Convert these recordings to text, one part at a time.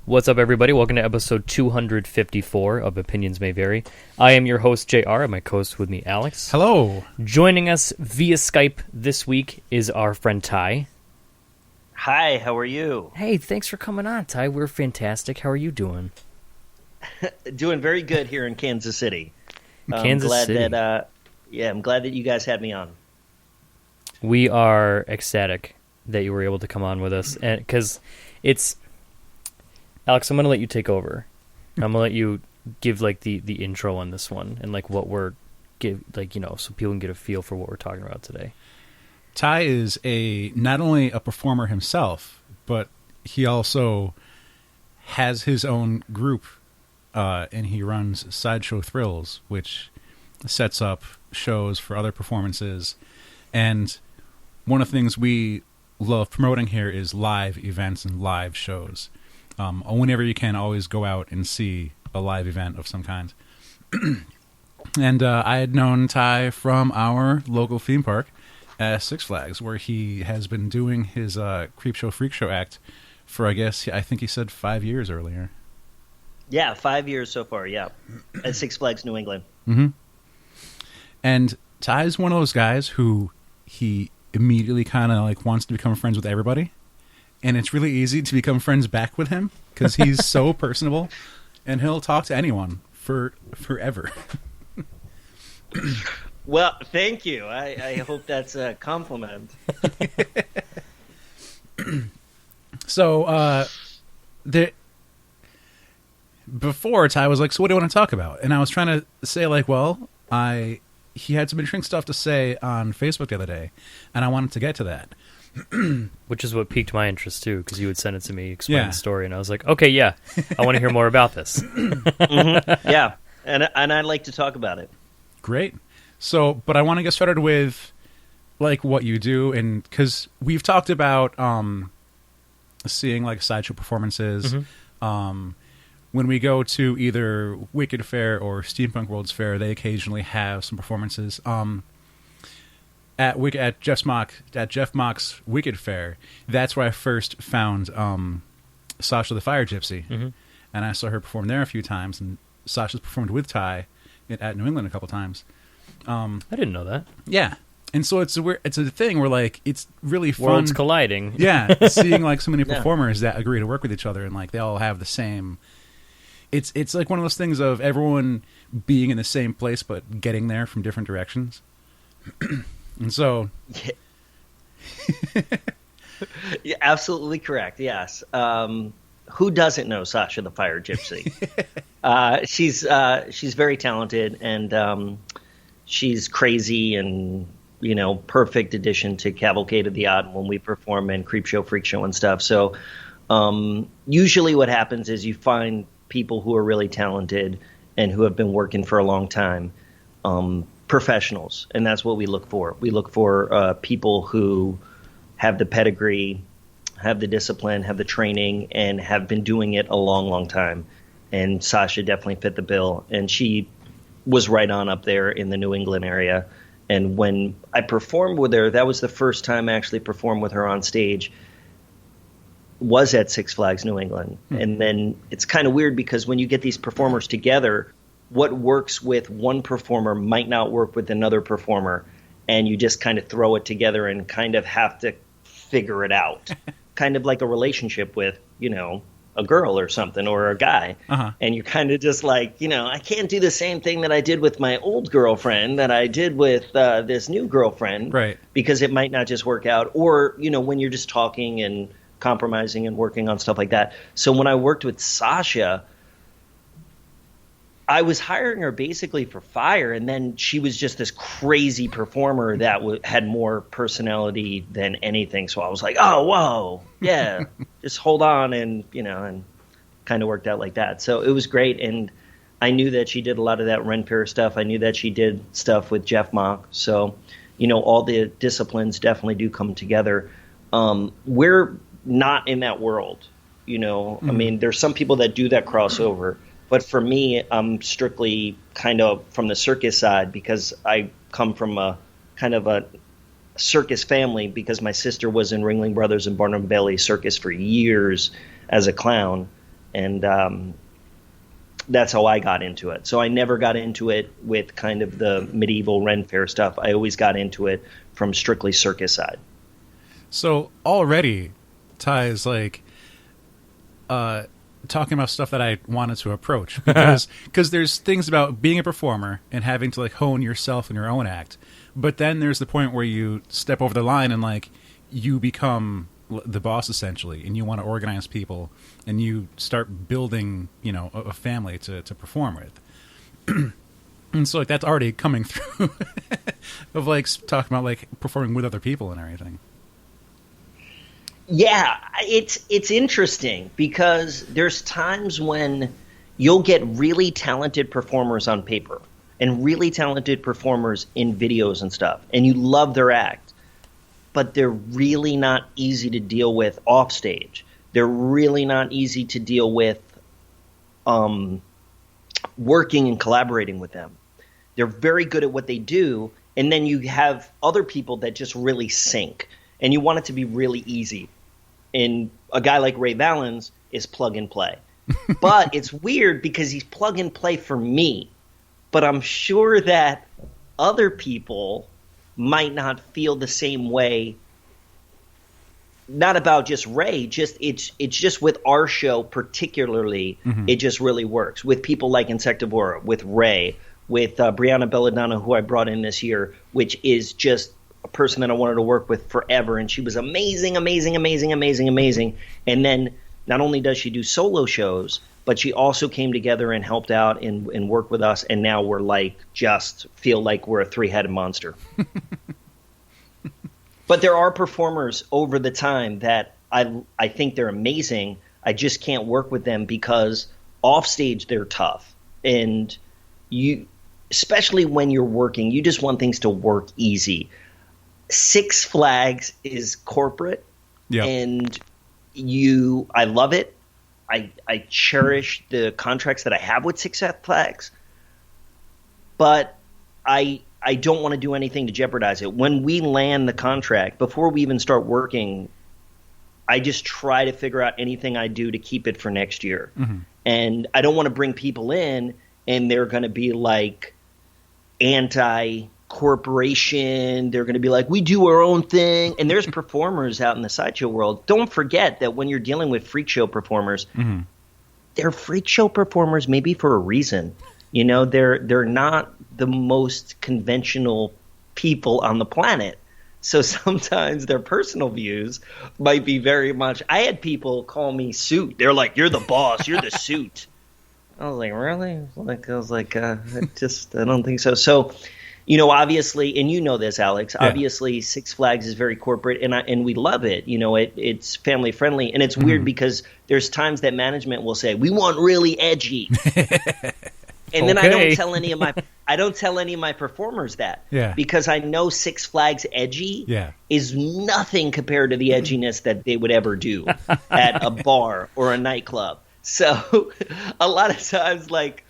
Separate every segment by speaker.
Speaker 1: What's up, everybody? Welcome to episode 254 of Opinions May Vary. I am your host, JR, and my co-host with me, Alex.
Speaker 2: Hello.
Speaker 1: Joining us via Skype this week is our friend Tighe.
Speaker 3: Hi, how are you?
Speaker 1: Hey, thanks for coming on, Tighe. We're fantastic. How are you doing?
Speaker 3: Doing very good here in Kansas City.
Speaker 1: Kansas City.
Speaker 3: I'm glad that you guys had me on.
Speaker 1: We are ecstatic that you were able to come on with us, and because it's... Alex, I'm going to let you take over. I'm going to let you give like the intro on this one and like what we're so people can get a feel for what we're talking about today.
Speaker 2: Tighe is not only a performer himself, but he also has his own group, and he runs Sideshow Thrills, which sets up shows for other performances. And one of the things we love promoting here is live events and live shows. Whenever you can, always go out and see a live event of some kind. And I had known Tighe from our local theme park at Six Flags, where he has been doing his Creep Show Freak Show act for, I think he said 5 years earlier.
Speaker 3: Yeah, 5 years so far, yeah, at Six Flags New England.
Speaker 2: Mm-hmm. And Tighe's one of those guys who he immediately kind of like wants to become friends with everybody. And it's really easy to become friends back with him because he's so personable, and he'll talk to anyone forever.
Speaker 3: Well, thank you. I hope that's a compliment.
Speaker 2: So, before Tighe was like, "So what do you want to talk about?" And I was trying to say, like, well, he had some interesting stuff to say on Facebook the other day, and I wanted to get to that.
Speaker 1: Which is what piqued my interest too, because you would send it to me, explain the story, and I was like, okay, yeah, I want to hear more about this.
Speaker 3: Mm-hmm. Yeah, and I'd like to talk about it.
Speaker 2: Great. So, but I want to get started with like what you do, and because we've talked about seeing like sideshow performances. Mm-hmm. When we go to either Wicked Fair or Steampunk World's Fair, they occasionally have some performances. At Jeff Mock's Wicked Fair, that's where I first found Sasha the Fire Gypsy, mm-hmm. and I saw her perform there a few times. And Sasha's performed with Tighe at New England a couple times.
Speaker 1: I didn't know that.
Speaker 2: Yeah, and so it's a thing where like it's really fun.
Speaker 1: Worlds colliding.
Speaker 2: Yeah, seeing like so many performers that agree to work with each other, and like they all have the same. It's like one of those things of everyone being in the same place but getting there from different directions. And so,
Speaker 3: yeah, absolutely correct. Yes. Who doesn't know Sasha the Fire Gypsy? She's very talented, and she's crazy, and perfect addition to Cavalcade of the Odd when we perform in Creep Show, Freak Show, and stuff. So usually, what happens is you find people who are really talented and who have been working for a long time. Professionals, and that's what we look for. We look for people who have the pedigree, have the discipline, have the training, and have been doing it a long, long time. And Sasha definitely fit the bill, and she was right on up there in the New England area. And when I performed with her, that was the first time I actually performed with her on stage, was at Six Flags New England. And then it's kind of weird because when you get these performers together, what works with one performer might not work with another performer, and you just kind of throw it together and kind of have to figure it out. Kind of like a relationship with, a girl or something or a guy. Uh-huh. And you're kind of just like, I can't do the same thing that I did with my old girlfriend that I did with this new girlfriend.
Speaker 2: Right.
Speaker 3: Because it might not just work out. Or, when you're just talking and compromising and working on stuff like that. So when I worked with Sasha, I was hiring her basically for fire, and then she was just this crazy performer that had more personality than anything. So I was like, oh, whoa, yeah, just hold on, and and kind of worked out like that. So it was great, and I knew that she did a lot of that Ren Fair stuff. I knew that she did stuff with Jeff Mock. So, all the disciplines definitely do come together. We're not in that world, Mm-hmm. I mean, there's some people that do that crossover. But for me, I'm strictly kind of from the circus side because I come from a kind of a circus family because my sister was in Ringling Brothers and Barnum Bailey Circus for years as a clown. And that's how I got into it. So I never got into it with kind of the medieval Ren Fair stuff. I always got into it from strictly circus side.
Speaker 2: So already Tighe is like talking about stuff that I wanted to approach, because there's things about being a performer and having to like hone yourself in your own act. But then there's the point where you step over the line and like you become the boss essentially, and you want to organize people and you start building, you know, a family to perform with. And so like that's already coming through of like talking about like performing with other people and everything.
Speaker 3: Yeah, it's interesting because there's times when you'll get really talented performers on paper and really talented performers in videos and stuff, and you love their act, but they're really not easy to deal with off stage. They're really not easy to deal with working and collaborating with them. They're very good at what they do, and then you have other people that just really sink, and you want it to be really easy. And a guy like Ray Valens is plug and play. But it's weird because he's plug and play for me. But I'm sure that other people might not feel the same way. Not about just Ray, just it's just with our show particularly, it just really works. With people like Insectivora, with Ray, with Brianna Belladonna, who I brought in this year, which is just a person that I wanted to work with forever, and she was amazing. And then not only does she do solo shows, but she also came together and helped out and worked with us, and now we're like just feel like we're a three-headed monster. But there are performers over the time that I think they're amazing. I just can't work with them because off stage they're tough, and you, especially when you're working, you just want things to work easy. Six Flags is corporate, and I love it. I cherish the contracts that I have with Six Flags, but I don't want to do anything to jeopardize it. When we land the contract, before we even start working, I just try to figure out anything I do to keep it for next year. And I don't want to bring people in and they're going to be like anti-corporation. They're going to be like, we do our own thing. And there's performers out in the sideshow world. Don't forget that when you're dealing with freak show performers, they're freak show performers maybe for a reason. You know, they're not the most conventional people on the planet. So sometimes their personal views might be very much – I had people call me Suit. They're like, you're the boss. You're the Suit. I was like, really? I don't think so. So, you know, obviously – and you know this, Alex. Yeah. Obviously, Six Flags is very corporate, and we love it. You know, it's family friendly. And it's weird because there's times that management will say, we want really edgy. And then I don't tell any of my performers that, because I know Six Flags edgy is nothing compared to the edginess that they would ever do at a bar or a nightclub. So a lot of times, like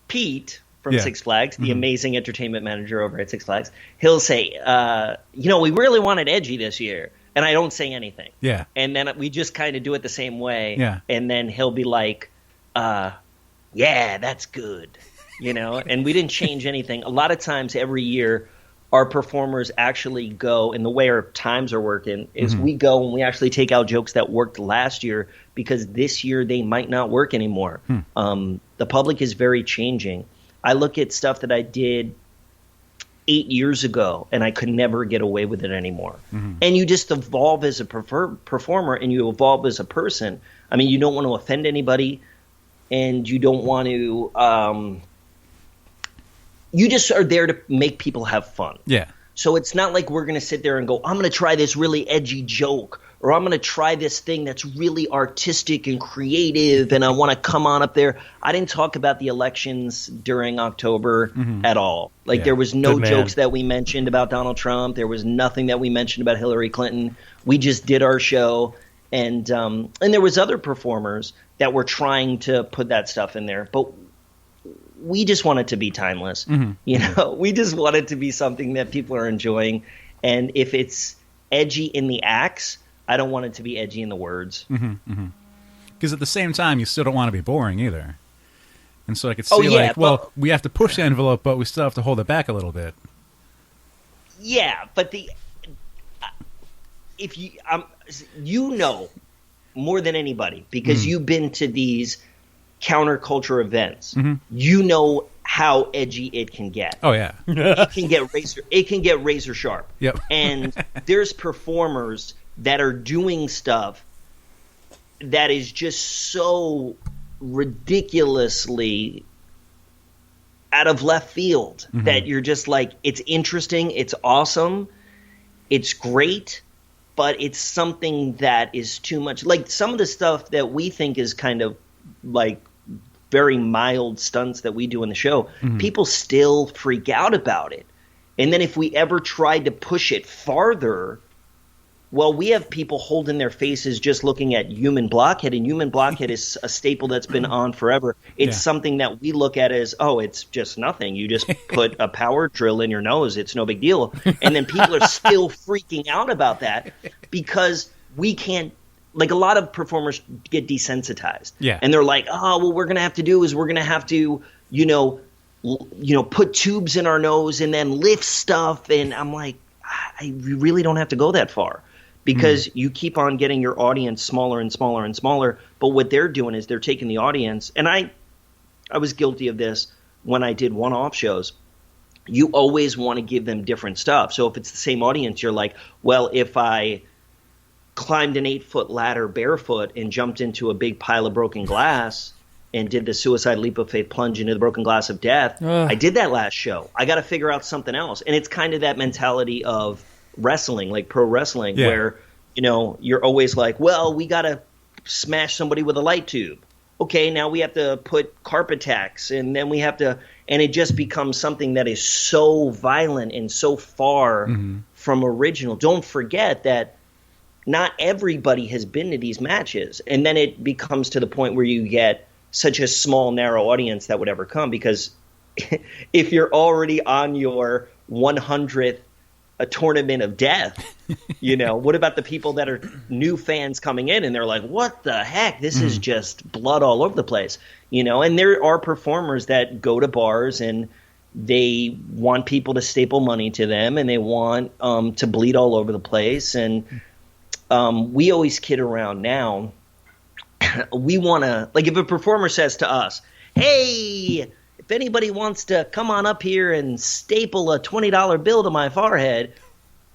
Speaker 3: Pete from Six Flags, the amazing entertainment manager over at Six Flags, he'll say, you know, we really wanted edgy this year. And I don't say anything. Yeah. And then we just kind of do it the same way. Yeah. And then he'll be like, yeah, that's good, you know, and we didn't change anything. A lot of times every year our performers actually go, and the way our times are working is we go and we actually take out jokes that worked last year because this year they might not work anymore. The public is very changing. I look at stuff that I did 8 years ago and I could never get away with it anymore. And you just evolve as a performer and you evolve as a person. I mean, you don't want to offend anybody. And you don't want to you just are there to make people have fun. Yeah. So it's not like we're going to sit there and go, I'm going to try this really edgy joke, or I'm going to try this thing that's really artistic and creative, and I want to come on up there. I didn't talk about the elections during October at all. Like there was no jokes that we mentioned about Donald Trump. There was nothing that we mentioned about Hillary Clinton. We just did our show. And there was other performers that were trying to put that stuff in there, but we just want it to be timeless. You know, we just want it to be something that people are enjoying. And if it's edgy in the acts, I don't want it to be edgy in the words.
Speaker 2: Because at the same time, you still don't want to be boring either. And so I could see, we have to push the envelope, but we still have to hold it back a little bit.
Speaker 3: Yeah, but if you know more than anybody because you've been to these counterculture events. Mm-hmm. You know how edgy it can get.
Speaker 2: Oh yeah,
Speaker 3: it can get razor sharp.
Speaker 2: Yep.
Speaker 3: And there's performers that are doing stuff that is just so ridiculously out of left field that you're just like, it's interesting, it's awesome, it's great, but it's something that is too much. Like some of the stuff that we think is kind of like very mild stunts that we do in the show, people still freak out about it. And then if we ever tried to push it farther, well, we have people holding their faces just looking at human blockhead, and human blockhead is a staple that's been on forever. It's something that we look at as, oh, it's just nothing. You just put a power drill in your nose. It's no big deal. And then people are still freaking out about that because we can't. Like a lot of performers get desensitized. Yeah. And they're like, oh, well, we're going to have to, put tubes in our nose and then lift stuff. And I'm like, I really don't have to go that far because you keep on getting your audience smaller and smaller and smaller. But what they're doing is they're taking the audience. And I was guilty of this when I did one-off shows. You always want to give them different stuff. So if it's the same audience, you're like, well, if I climbed an 8-foot ladder barefoot and jumped into a big pile of broken glass and did the suicide leap of faith plunge into the broken glass of death. I did that last show. I got to figure out something else. And it's kind of that mentality of wrestling, like pro wrestling, where, you're always like, well, we got to smash somebody with a light tube. Okay, now we have to put carpet tacks, and then we have to – and it just becomes something that is so violent and so far from original. Don't forget that not everybody has been to these matches. And then it becomes to the point where you get such a small, narrow audience that would ever come. Because if you're already on your 100th tournament of death, what about the people that are new fans coming in and they're like, what the heck? This is just blood all over the place. And there are performers that go to bars and they want people to staple money to them and they want to bleed all over the place. And we always kid around now. We want to, like if a performer says to us, hey, if anybody wants to come on up here and staple a $20 bill to my forehead,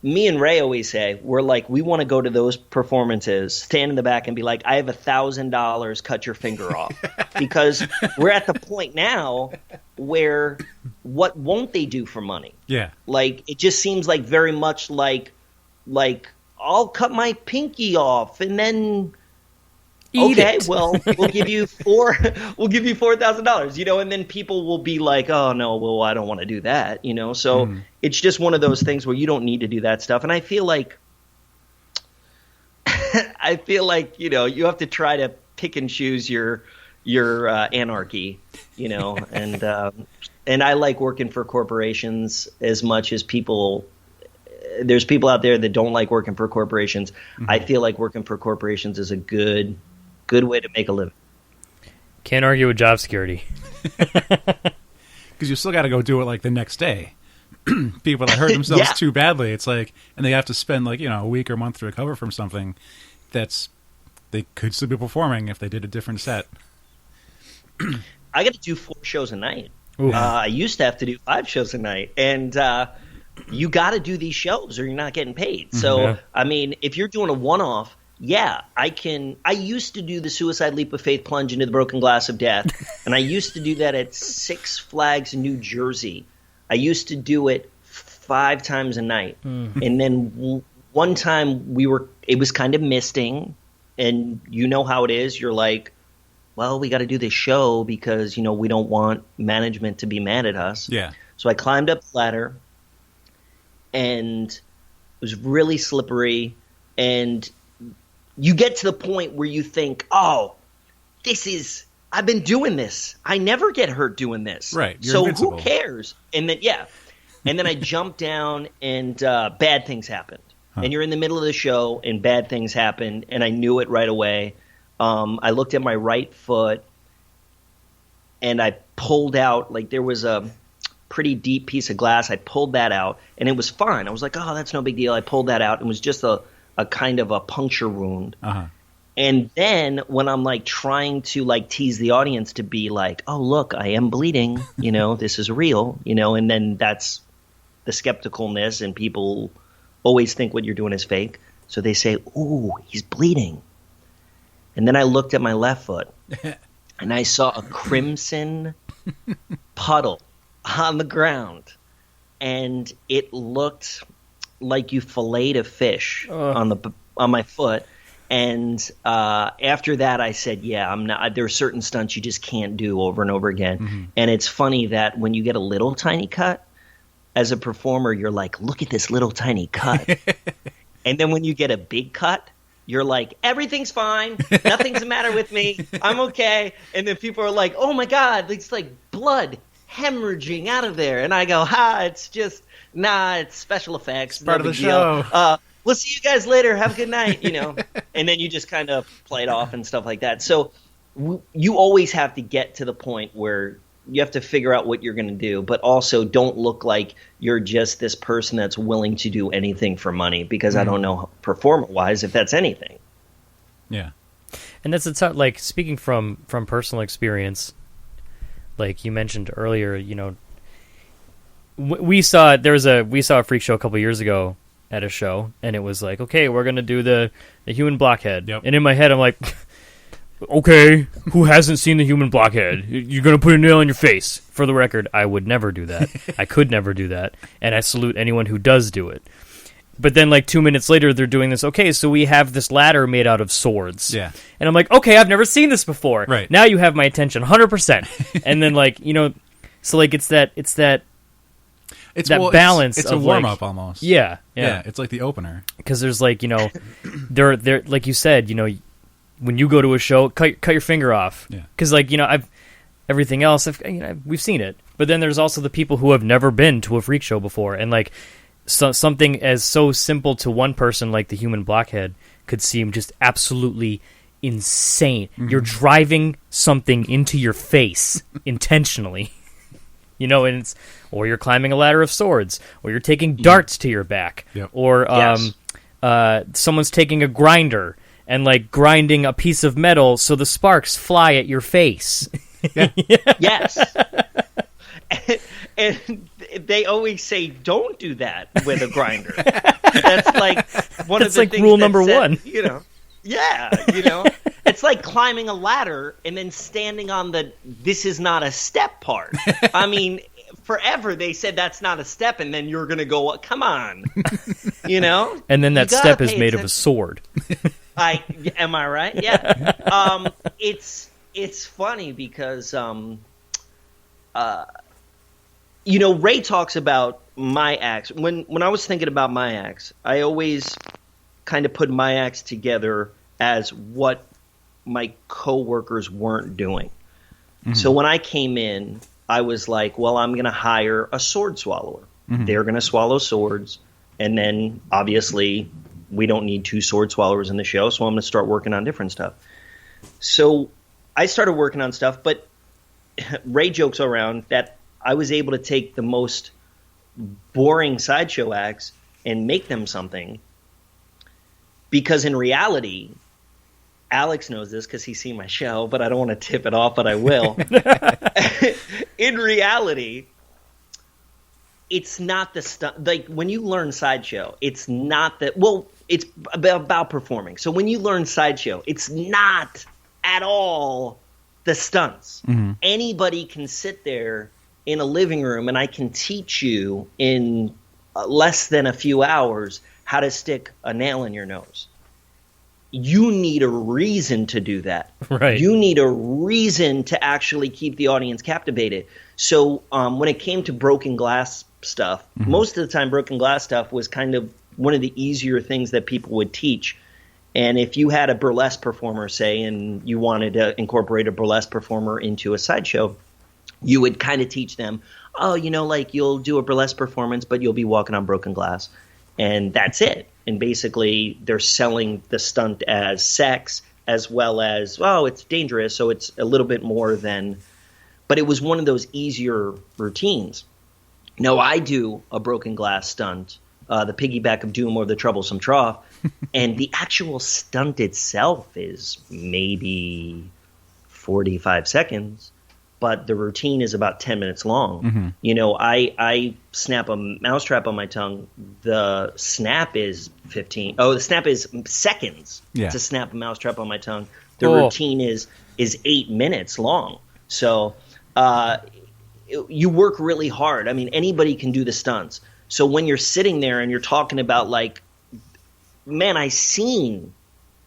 Speaker 3: me and Ray always say, we're like, we want to go to those performances, stand in the back and be like, I have $1,000, cut your finger off. Because we're at the point now where what won't they do for money? Yeah. Like, it just seems like very much like I'll cut my pinky off and then we'll give you $4,000, and then people will be like, oh no, well, I don't want to do that, So it's just one of those things where you don't need to do that stuff. And I feel like you have to try to pick and choose your anarchy, and I like working for corporations as much as people. There's people out there that don't like working for corporations. I feel like working for corporations is a good way to make a living.
Speaker 1: Can't argue with job security.
Speaker 2: Because you still got to go do it like the next day. People that hurt themselves too badly, it's like, and they have to spend like, a week or month to recover from something they could still be performing if they did a different set.
Speaker 3: I got to do 4 shows a night. I used to have to do 5 shows a night. And, you got to do these shows or you're not getting paid. So, I mean, if you're doing a one-off, I used to do the suicide leap of faith plunge into the broken glass of death. And I used to do that at Six Flags, New Jersey. I used to do it 5 times a night. And then one time it was kind of misting. And you know how it is. You're like, well, we got to do this show because, we don't want management to be mad at us. Yeah. So I climbed up the ladder. And it was really slippery, and you get to the point where you think, oh, I've been doing this. I never get hurt doing this. Right. So invincible. Who cares? And then I jumped down and bad things happened. And you're in the middle of the show and bad things happened, and I knew it right away. I looked at my right foot, and I pulled out, like there was a pretty deep piece of glass. I pulled that out, and it was fine. I was like, oh, that's no big deal. I pulled that out. It was just a kind of a puncture wound.
Speaker 2: Uh-huh.
Speaker 3: And then when I'm like trying to like tease the audience to be like, oh, look, I am bleeding, this is real, and then that's the skepticalness, and people always think what you're doing is fake. So they say, ooh, he's bleeding. And then I looked at my left foot and I saw a crimson puddle on the ground, and it looked like you filleted a fish on my foot. And after that, I said, yeah, I'm not. There are certain stunts you just can't do over and over again. Mm-hmm. And it's funny that when you get a little tiny cut, as a performer, you're like, look at this little tiny cut. And then when you get a big cut, you're like, everything's fine. Nothing's the matter with me. I'm okay. And then people are like, oh, my God, it's like blood hemorrhaging out of there. And I go, it's just, it's special effects.
Speaker 2: It's part of the show.
Speaker 3: We'll see you guys later. Have a good night, And then you just kind of play it off and stuff like that. So you always have to get to the point where you have to figure out what you're going to do, but also don't look like you're just this person that's willing to do anything for money, because I don't know performer-wise if that's anything.
Speaker 2: Yeah.
Speaker 1: And that's like speaking from personal experience, like you mentioned earlier, we saw a freak show a couple years ago at a show, and it was like, okay, we're going to do the human blockhead.
Speaker 2: Yep.
Speaker 1: And in my head, I'm like, okay, who hasn't seen the human blockhead? You're going to put a nail in your face. For the record, I would never do that. I could never do that. And I salute anyone who does do it. But then like 2 minutes later, they're doing this, okay, so we have this ladder made out of swords.
Speaker 2: Yeah.
Speaker 1: And I'm like, okay, I've never seen this before.
Speaker 2: Right.
Speaker 1: Now you have my attention 100%. And then like, so like it's that balance.
Speaker 2: It's a warm-up almost.
Speaker 1: Yeah.
Speaker 2: It's like the opener.
Speaker 1: Because there's like, there like you said, when you go to a show, cut your finger off.
Speaker 2: Yeah.
Speaker 1: Because like, everything else, we've seen it. But then there's also the people who have never been to a freak show before. And like something as so simple to one person like the human blockhead could seem just absolutely insane. Mm-hmm. You're driving something into your face intentionally. And or you're climbing a ladder of swords, or you're taking darts to your back,
Speaker 2: yep.
Speaker 1: or someone's taking a grinder and like grinding a piece of metal so the sparks fly at your face.
Speaker 2: Yeah.
Speaker 3: Yes. And they always say, don't do that with a grinder. That's like one of the
Speaker 1: like
Speaker 3: things
Speaker 1: rule number one.
Speaker 3: It's like climbing a ladder and then standing on this is not a step part. I mean, forever they said that's not a step, and then you're going to go, come on,
Speaker 1: And then that step is made of a sword.
Speaker 3: Am I right? Yeah. It's funny because, Ray talks about my acts. When I was thinking about my acts, I always kind of put my acts together as what my coworkers weren't doing. Mm-hmm. So when I came in, I was like, well, I'm going to hire a sword swallower. Mm-hmm. They're going to swallow swords. And then obviously we don't need 2 sword swallowers in the show. So I'm going to start working on different stuff. So I started working on stuff, but Ray jokes around that I was able to take the most boring sideshow acts and make them something. Because in reality, Alex knows this because he's seen my show, but I don't want to tip it off, but I will. In reality, it's not the stuff. Like when you learn sideshow, it's not that. Well, it's about performing. So when you learn sideshow, it's not at all the stunts. Mm-hmm. Anybody can sit there in a living room, and I can teach you in less than a few hours how to stick a nail in your nose. You need a reason to do that.
Speaker 1: Right.
Speaker 3: You need a reason to actually keep the audience captivated. So when it came to broken glass stuff, mm-hmm. most of the time broken glass stuff was kind of one of the easier things that people would teach. And if you had a burlesque performer, say, and you wanted to incorporate a burlesque performer into a sideshow, you would kind of teach them, like you'll do a burlesque performance, but you'll be walking on broken glass. And that's it. And basically they're selling the stunt as sex, as well as, well, it's dangerous, so it's a little bit more than, but it was one of those easier routines. Now, I do a broken glass stunt, the piggyback of doom or the troublesome trough, and the actual stunt itself is maybe 45 seconds, but the routine is about 10 minutes long.
Speaker 2: Mm-hmm.
Speaker 3: You know, I snap a mousetrap on my tongue. The snap is the snap is seconds to snap a mousetrap on my tongue. The routine is 8 minutes long. So you work really hard. I mean, anybody can do the stunts. So when you're sitting there and you're talking about, like, man, I seen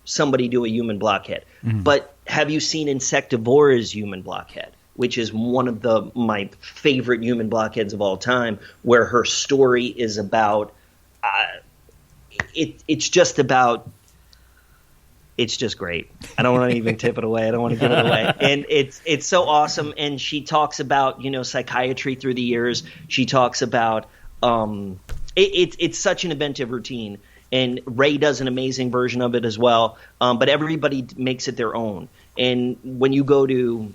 Speaker 3: somebody do a human blockhead, but have you seen Insectivora's human blockhead, which is one of my favorite human blockheads of all time, where her story is about it's just great. I don't want to even tip it away. I don't want to give it away. And it's so awesome. And she talks about, you know, psychiatry through the years. She talks about it's such an inventive routine. And Ray does an amazing version of it as well. But everybody makes it their own. And when you go to,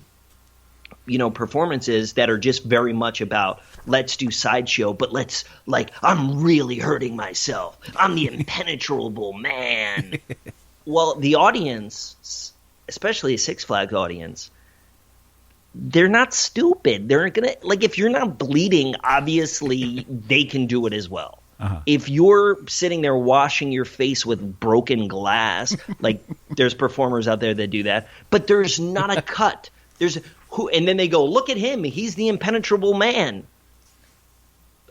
Speaker 3: you know, performances that are just very much about, let's do sideshow, but let's, like, I'm really hurting myself. I'm the impenetrable man. Well, the audience, especially a Six Flags audience, they're not stupid. They're gonna, like, if you're not bleeding, obviously they can do it as well. Uh-huh. If you're sitting there washing your face with broken glass, like, there's performers out there that do that, but there's not a cut. And then they go, look at him. He's the impenetrable man.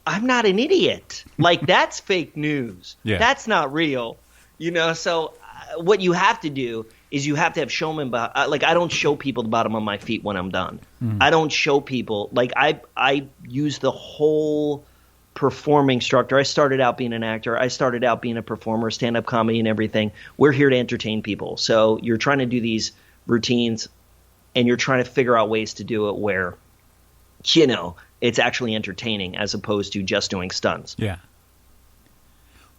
Speaker 3: I'm not an idiot. Like, that's fake news. Yeah. That's not real. You know, so what you have to do is you have to have showman. Like, I don't show people the bottom of my feet when I'm done. I don't show people. Like, I use the whole performing structure. I started out being an actor. I started out being a performer, stand-up comedy and everything. We're here to entertain people. So you're trying to do these routines, and you're trying to figure out ways to do it where, you know, it's actually entertaining as opposed to just doing stunts.
Speaker 2: Yeah.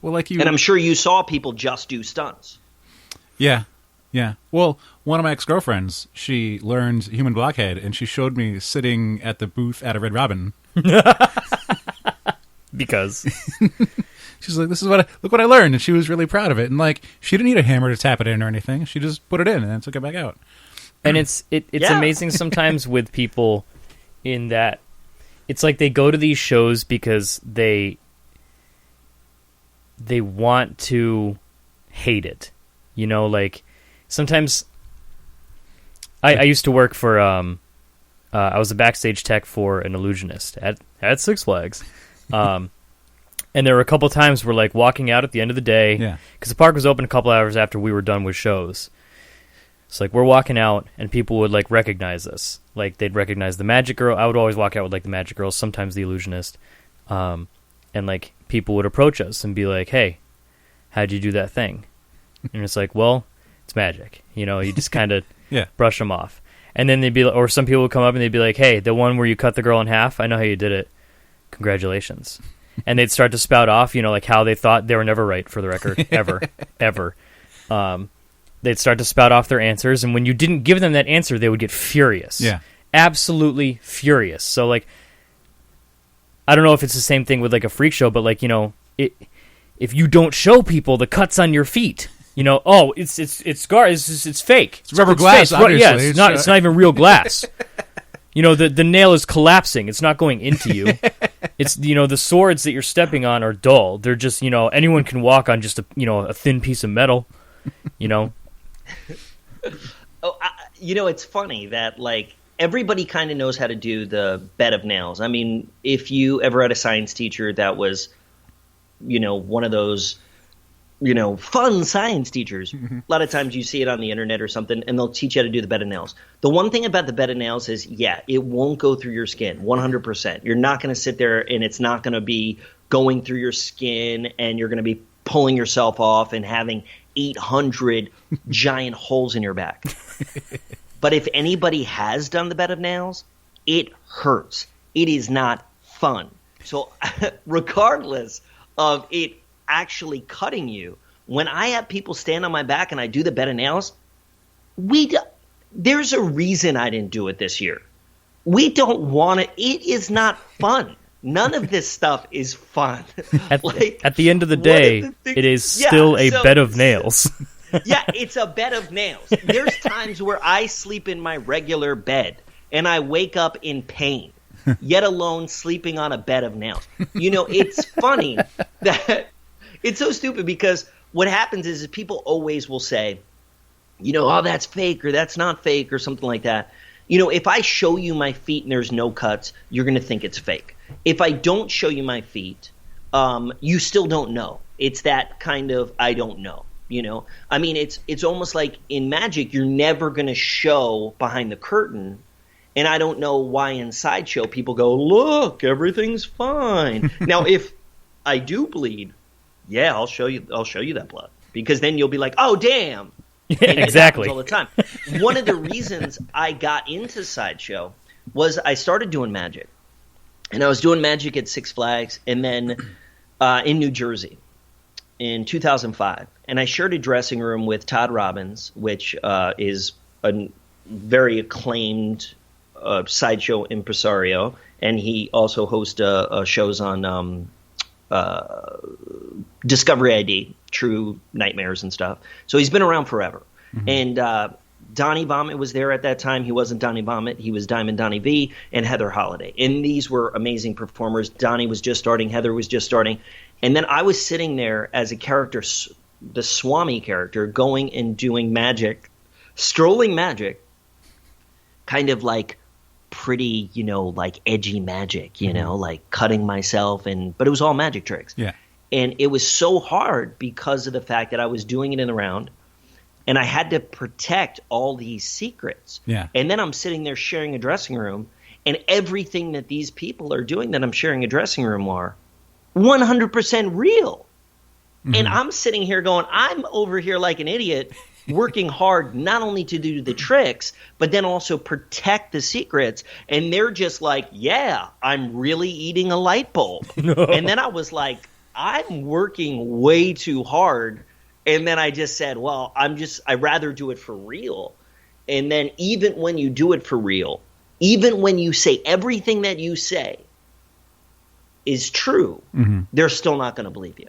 Speaker 2: Well, like you,
Speaker 3: and I'm sure you saw people just do stunts.
Speaker 2: Yeah. Yeah. Well, one of my ex-girlfriends, she learned human blockhead, and she showed me sitting at the booth at a Red Robin.
Speaker 1: Because
Speaker 2: she's like, look what I learned. And she was really proud of it. And, like, she didn't need a hammer to tap it in or anything. She just put it in and then took it back out.
Speaker 1: And it's amazing sometimes with people in that it's like they go to these shows because they want to hate it. You know, like, sometimes I used to work for I was a backstage tech for an illusionist at Six Flags. And there were a couple times where, like, walking out at the end of the day, because the park was open a couple hours after we were done with shows. So, like, we're walking out, and people would, like, recognize us. Like, they'd recognize the Magic Girl. I would always walk out with, like, the Magic Girl, sometimes the illusionist. And, like, people would approach us and be like, hey, how'd you do that thing? And it's like, well, it's magic. You know, you just kind of brush them off. And then they'd be, or some people would come up and they'd be like, hey, the one where you cut the girl in half, I know how you did it. Congratulations. And they'd start to spout off, you know, like how they thought they were never right, for the record, ever. They'd start to spout off their answers, and when you didn't give them that answer, they would get furious. Yeah. Absolutely furious. So, like, I don't know if it's the same thing with, like, a freak show, but, like, you know, if you don't show people the cuts on your feet, you know, oh, it's scar, it's fake.
Speaker 2: It's rubber glass,
Speaker 1: fake.
Speaker 2: obviously.
Speaker 1: Yeah, it's not even real glass. You know, the nail is collapsing. It's not going into you. It's, you know, the swords that you're stepping on are dull. They're just, you know, anyone can walk on just a thin piece of metal, you know.
Speaker 3: You know, it's funny that, like, everybody kind of knows how to do the bed of nails. I mean, if you ever had a science teacher that was, you know, one of those, you know, fun science teachers, a lot of times you see it on the internet or something, and they'll teach you how to do the bed of nails. The one thing about the bed of nails is, it won't go through your skin 100%. You're not going to sit there and it's not going to be going through your skin, and you're going to be pulling yourself off and having 800 giant holes in your back. But if anybody has done the bed of nails, it hurts. It is not fun. So regardless of it actually cutting you, when I have people stand on my back and I do the bed of nails, There's a reason I didn't do it this year. We don't want it. It is not fun. None of this stuff is fun.
Speaker 1: At the end of the day, it is still a bed of nails.
Speaker 3: Yeah, it's a bed of nails. There's times where I sleep in my regular bed and I wake up in pain, yet alone sleeping on a bed of nails. It's funny that it's so stupid because what happens is people always will say, oh, that's fake or that's not fake or something like that. If I show you my feet and there's no cuts, you're going to think it's fake. If I don't show you my feet, you still don't know. It's that kind of I don't know. I mean, it's almost like in magic, you're never going to show behind the curtain. And I don't know why in Sideshow people go, look, everything's fine. Now, if I do bleed, yeah, I'll show you that blood, because then you'll be like, oh, damn.
Speaker 1: Yeah, exactly.
Speaker 3: All the time. One of the reasons I got into Sideshow was I started doing magic. And I was doing magic at Six Flags and then in New Jersey in 2005. And I shared a dressing room with Todd Robbins, which is a very acclaimed Sideshow impresario. And he also hosts shows on Discovery ID, True Nightmares and stuff. So he's been around forever. Mm-hmm. And Donnie Vomit was there at that time. He wasn't Donnie Vomit. He was Diamond Donnie V and Heather Holiday. And these were amazing performers. Donnie was just starting. Heather was just starting. And then I was sitting there as a character, the Swami character, going and doing magic, strolling magic, kind of like pretty, like edgy magic, like cutting myself. But it was all magic tricks.
Speaker 2: Yeah.
Speaker 3: And it was so hard because of the fact that I was doing it in the round. And I had to protect all these secrets.
Speaker 2: Yeah.
Speaker 3: And then I'm sitting there sharing a dressing room, and everything that these people are doing that I'm sharing a dressing room are 100% real. Mm-hmm. And I'm sitting here going, I'm over here like an idiot, working hard not only to do the tricks, but then also protect the secrets. And they're just like, yeah, I'm really eating a light bulb. No. And then I was like, I'm working way too hard. And then I just said, well, I'd rather do it for real. And then even when you do it for real, even when you say everything that you say is true, mm-hmm. they're still not going to believe you.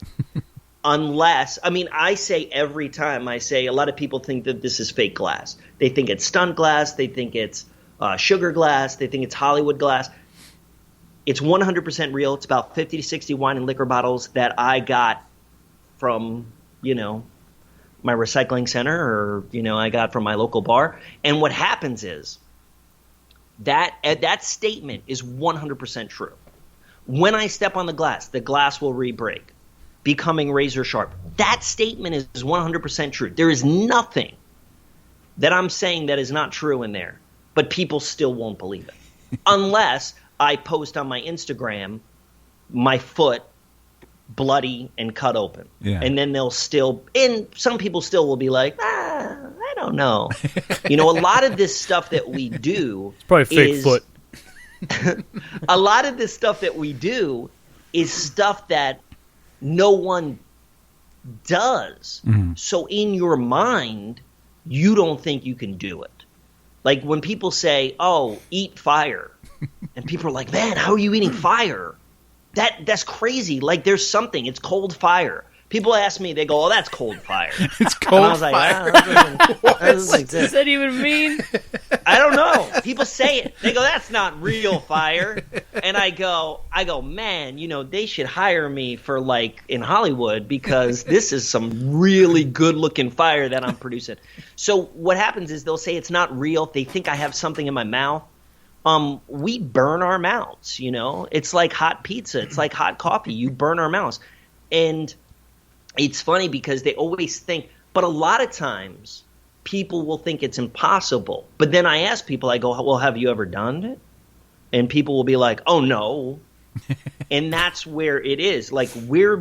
Speaker 3: Unless, I say every time, a lot of people think that this is fake glass. They think it's stunt glass. They think it's sugar glass. They think it's Hollywood glass. It's 100% real. It's about 50 to 60 wine and liquor bottles that I got from my recycling center, or, I got from my local bar. And what happens is that statement is 100% true. When I step on the glass will re-break, becoming razor sharp. That statement is 100% true. There is nothing that I'm saying that is not true in there, but people still won't believe it. Unless I post on my Instagram my foot bloody and cut open. Yeah. And then some people still will be like, I don't know. A lot of this stuff that we do
Speaker 1: it's probably fake foot.
Speaker 3: A lot of this stuff that we do is stuff that no one does. Mm-hmm. So in your mind, you don't think you can do it. Like when people say, oh, eat fire. And people are like, man, how are you eating fire? That's crazy. Like there's something. It's cold fire. People ask me, they go, oh, that's cold fire.
Speaker 2: It's cold
Speaker 3: and I was like,
Speaker 2: fire.
Speaker 1: What does that even mean?
Speaker 3: I don't know. People say it. They go, that's not real fire. And I go, man, they should hire me for like in Hollywood, because this is some really good looking fire that I'm producing. So what happens is they'll say it's not real. They think I have something in my mouth. We burn our mouths, It's like hot pizza. It's like hot coffee. You burn our mouths. And it's funny because they always think, but a lot of times people will think it's impossible. But then I ask people, I go, well, have you ever done it? And people will be like, oh, no. And that's where it is. Like we're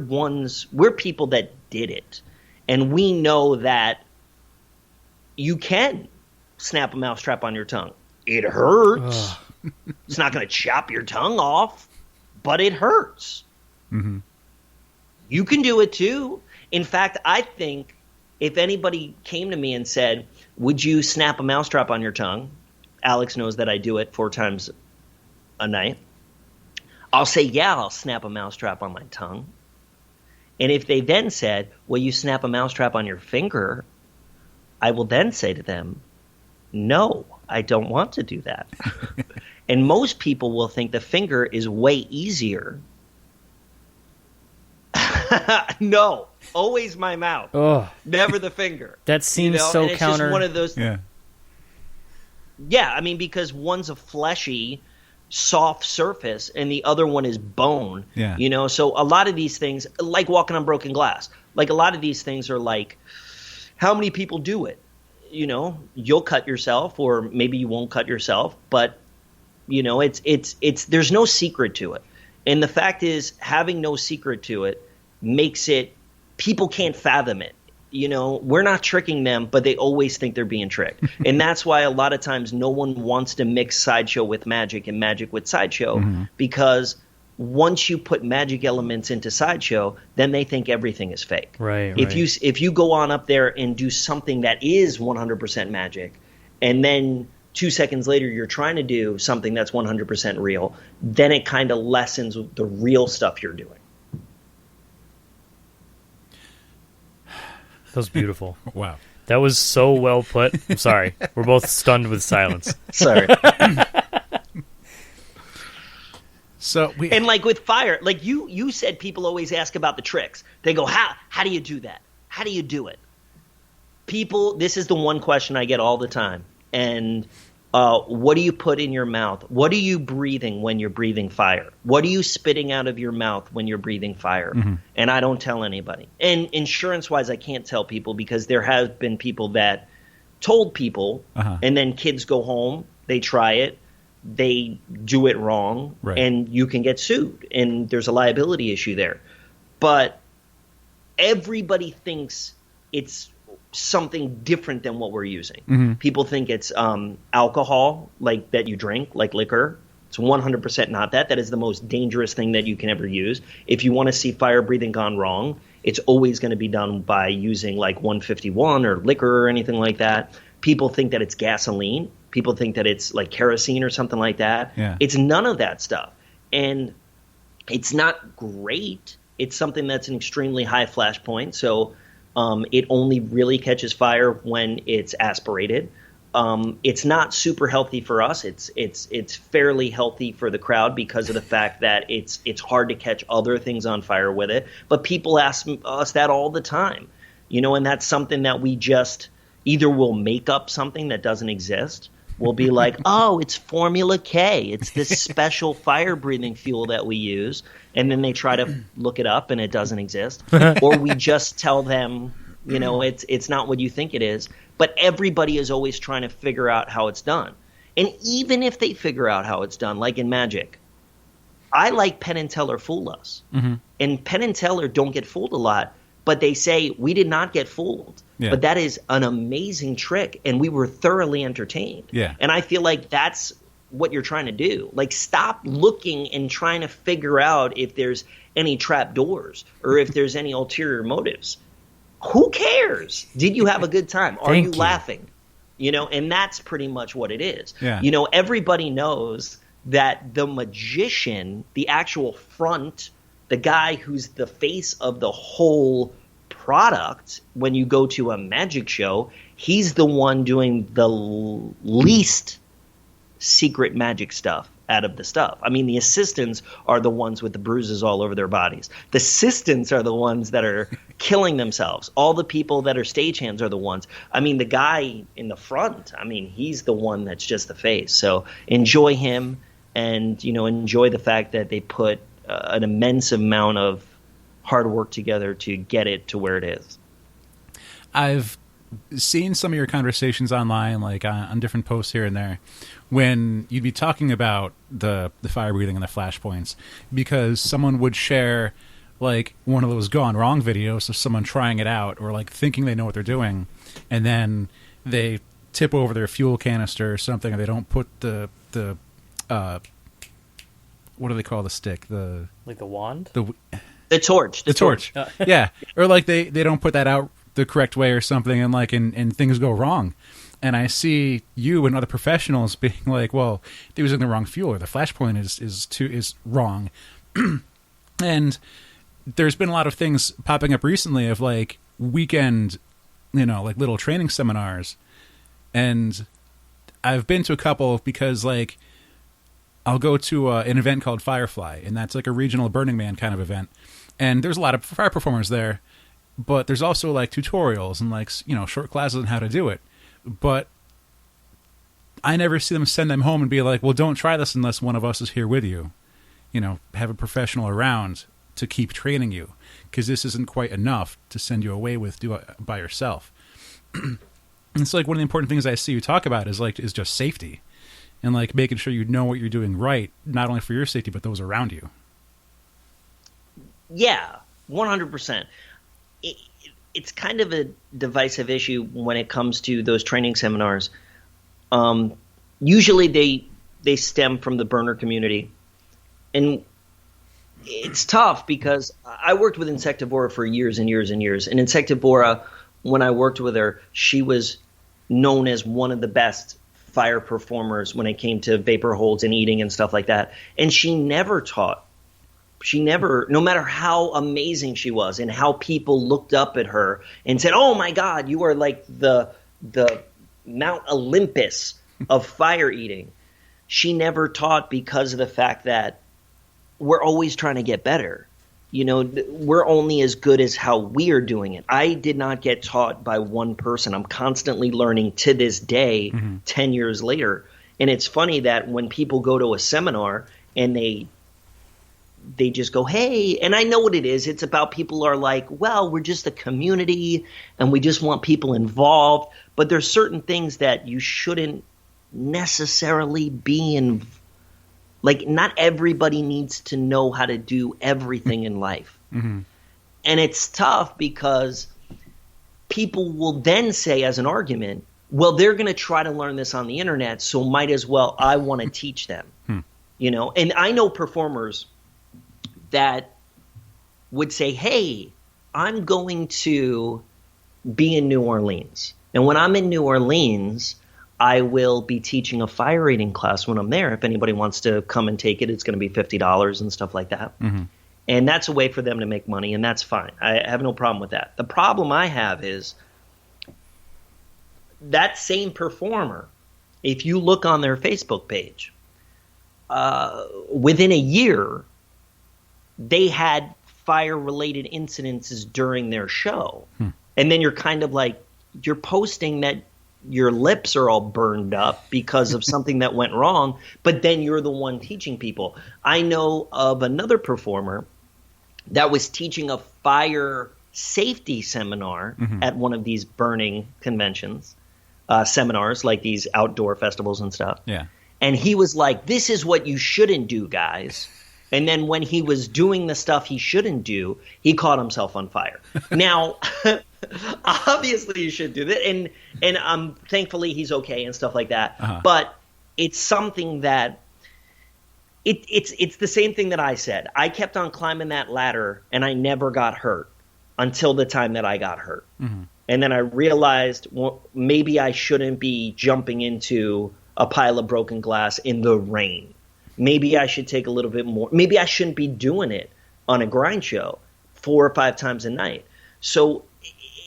Speaker 3: people that did it. And we know that you can snap a mousetrap on your tongue. It hurts. It's not going to chop your tongue off, but it hurts. Mm-hmm. You can do it too. In fact, I think if anybody came to me and said, would you snap a mousetrap on your tongue? Alex knows that I do it 4 times a night. I'll say, yeah, I'll snap a mousetrap on my tongue. And if they then said, well, you snap a mousetrap on your finger, I will then say to them, no, I don't want to do that. And most people will think the finger is way easier. No, always my mouth.
Speaker 1: Oh,
Speaker 3: never the finger.
Speaker 1: that seems so
Speaker 3: and it's
Speaker 1: counter.
Speaker 3: just one of those.
Speaker 2: Yeah.
Speaker 3: Yeah, I mean, because one's a fleshy, soft surface, and the other one is bone.
Speaker 2: Yeah.
Speaker 3: You know, so a lot of these things, like walking on broken glass, like a lot of these things are like, how many people do it? You know, you'll cut yourself, or maybe you won't cut yourself, but you know, it's there's no secret to it. And the fact is, having no secret to it makes it, people can't fathom it. You know, we're not tricking them, but they always think they're being tricked. And that's why a lot of times no one wants to mix Sideshow with Magic and Magic with Sideshow, because once you put magic elements into Sideshow, then they think everything is fake.
Speaker 1: Right.
Speaker 3: If you go on up there and do something that is 100% magic, and then 2 seconds later you're trying to do something that's 100% real, then it kind of lessens the real stuff you're doing.
Speaker 1: That was beautiful.
Speaker 2: Wow.
Speaker 1: That was so well put. I'm sorry. We're both stunned with silence.
Speaker 3: Sorry.
Speaker 2: So
Speaker 3: And like with fire, like you said, people always ask about the tricks. They go, how do you do that? How do you do it? People, this is the one question I get all the time. And what do you put in your mouth? What are you breathing when you're breathing fire? What are you spitting out of your mouth when you're breathing fire? And I don't tell anybody. And insurance-wise, I can't tell people, because there have been people that told people, and then kids go home, they try it, they do it wrong,
Speaker 2: right,
Speaker 3: and you can get sued, and there's a liability issue there. But everybody thinks it's something different than what we're using. People think it's alcohol, like that you drink, like liquor. It's 100% not that. That is the most dangerous thing that you can ever use. If you want to see fire breathing gone wrong, it's always going to be done by using like 151 or liquor or anything like that. People think that it's gasoline. People think that it's like kerosene or something like that.
Speaker 2: Yeah.
Speaker 3: It's none of that stuff. And it's not great. It's something that's an extremely high flash point. So it only really catches fire when it's aspirated. It's not super healthy for us. It's fairly healthy for the crowd because of the fact that it's hard to catch other things on fire with it. But people ask us that all the time, you know, and that's something that we just either will make up something that doesn't exist. We'll be like, oh, it's Formula K. It's this special fire-breathing fuel that we use. And then they try to look it up, and it doesn't exist. Or we just tell them, you know, it's not what you think it is. But everybody is always trying to figure out how it's done. And even if they figure out how it's done, like in Magic, I like Penn and Teller fool us. And Penn and Teller don't get fooled a lot. But they say, we did not get fooled.
Speaker 2: Yeah.
Speaker 3: But that is an amazing trick, and we were thoroughly entertained.
Speaker 2: Yeah.
Speaker 3: And I feel like that's what you're trying to do. Like, stop looking and trying to figure out if there's any trap doors or if there's any ulterior motives. Who cares? Did you have a good time? Are you laughing? You know, and that's pretty much what it is.
Speaker 2: Yeah.
Speaker 3: You know, everybody knows that the magician, the actual front, the guy who's the face of the whole product, when you go to a magic show, he's the one doing the least secret magic stuff out of the stuff. I mean, the assistants are the ones with the bruises all over their bodies. The assistants are the ones that are killing themselves. All the people that are stagehands are the ones. I mean, the guy in the front, I mean, he's the one that's just the face. So enjoy him, and, you know, enjoy the fact that they put an immense amount of hard work together to get it to where it is.
Speaker 2: I've seen some of your conversations online, like on different posts here and there, when you'd be talking about the fire breathing and the flashpoints, because someone would share like one of those gone wrong videos of someone trying it out or like thinking they know what they're doing, and then they tip over their fuel canister or something, and they don't put the what do they call the stick?
Speaker 1: Like the wand?
Speaker 3: The torch.
Speaker 2: The torch. Yeah. Or like they don't put that out the correct way or something, and like and things go wrong. and I see you and other professionals being like, well, they was in the wrong fuel, or the flashpoint is wrong. And there's been a lot of things popping up recently of like weekend, like little training seminars. And I've been to a couple because like I'll go to an event called Firefly, and that's like a regional Burning Man kind of event. And there's a lot of fire performers there, but there's also like tutorials and like, short classes on how to do it. But I never see them send them home and be like, well, don't try this unless one of us is here with you. Have a professional around to keep training you, because this isn't quite enough to send you away with, do it by yourself. It's like one of the important things I see you talk about is just safety, and like making sure you know what you're doing right, not only for your safety, but those around you.
Speaker 3: Yeah, 100%. It's kind of a divisive issue when it comes to those training seminars. Usually they stem from the burner community. And it's tough because I worked with Insectivora for years and years and years. And Insectivora, when I worked with her, she was known as one of the best fire performers when it came to vapor holds and eating and stuff like that. And she never taught. No matter how amazing she was and how people looked up at her and said, oh my God, you are like the Mount Olympus of fire eating. She never taught because of the fact that we're always trying to get better. We're only as good as how we are doing it. I did not get taught by one person. I'm constantly learning to this day, 10 years later. And it's funny that when people go to a seminar and they just go, hey, and I know what it is. It's about people are like, well, we're just a community and we just want people involved. But there's certain things that you shouldn't necessarily be in. Like, not everybody needs to know how to do everything in life. Mm-hmm. And it's tough because people will then say as an argument, well, they're going to try to learn this on the internet, so might as well I want to teach them. And I know performers that would say, hey, I'm going to be in New Orleans. And when I'm in New Orleans, I will be teaching a fire eating class when I'm there. If anybody wants to come and take it, it's going to be $50 and stuff like that. Mm-hmm. And that's a way for them to make money, and that's fine. I have no problem with that. The problem I have is that same performer, if you look on their Facebook page, within a year, they had fire-related incidences during their show. And then you're kind of like, you're posting that your lips are all burned up because of something that went wrong, but then you're the one teaching people. I know of another performer that was teaching a fire safety seminar at one of these burning conventions, seminars, like these outdoor festivals and stuff. Yeah. And he was like, this is what you shouldn't do, guys. And then when he was doing the stuff he shouldn't do, he caught himself on fire. Now, obviously you should do that. And thankfully he's okay and stuff like that. Uh-huh. But it's something that it's the same thing that I said. I kept on climbing that ladder and I never got hurt until the time that I got hurt. Mm-hmm. And then I realized, well, maybe I shouldn't be jumping into a pile of broken glass in the rain. Maybe I should take a little bit more. Maybe I shouldn't be doing it on a grind show 4 or 5 times a night. So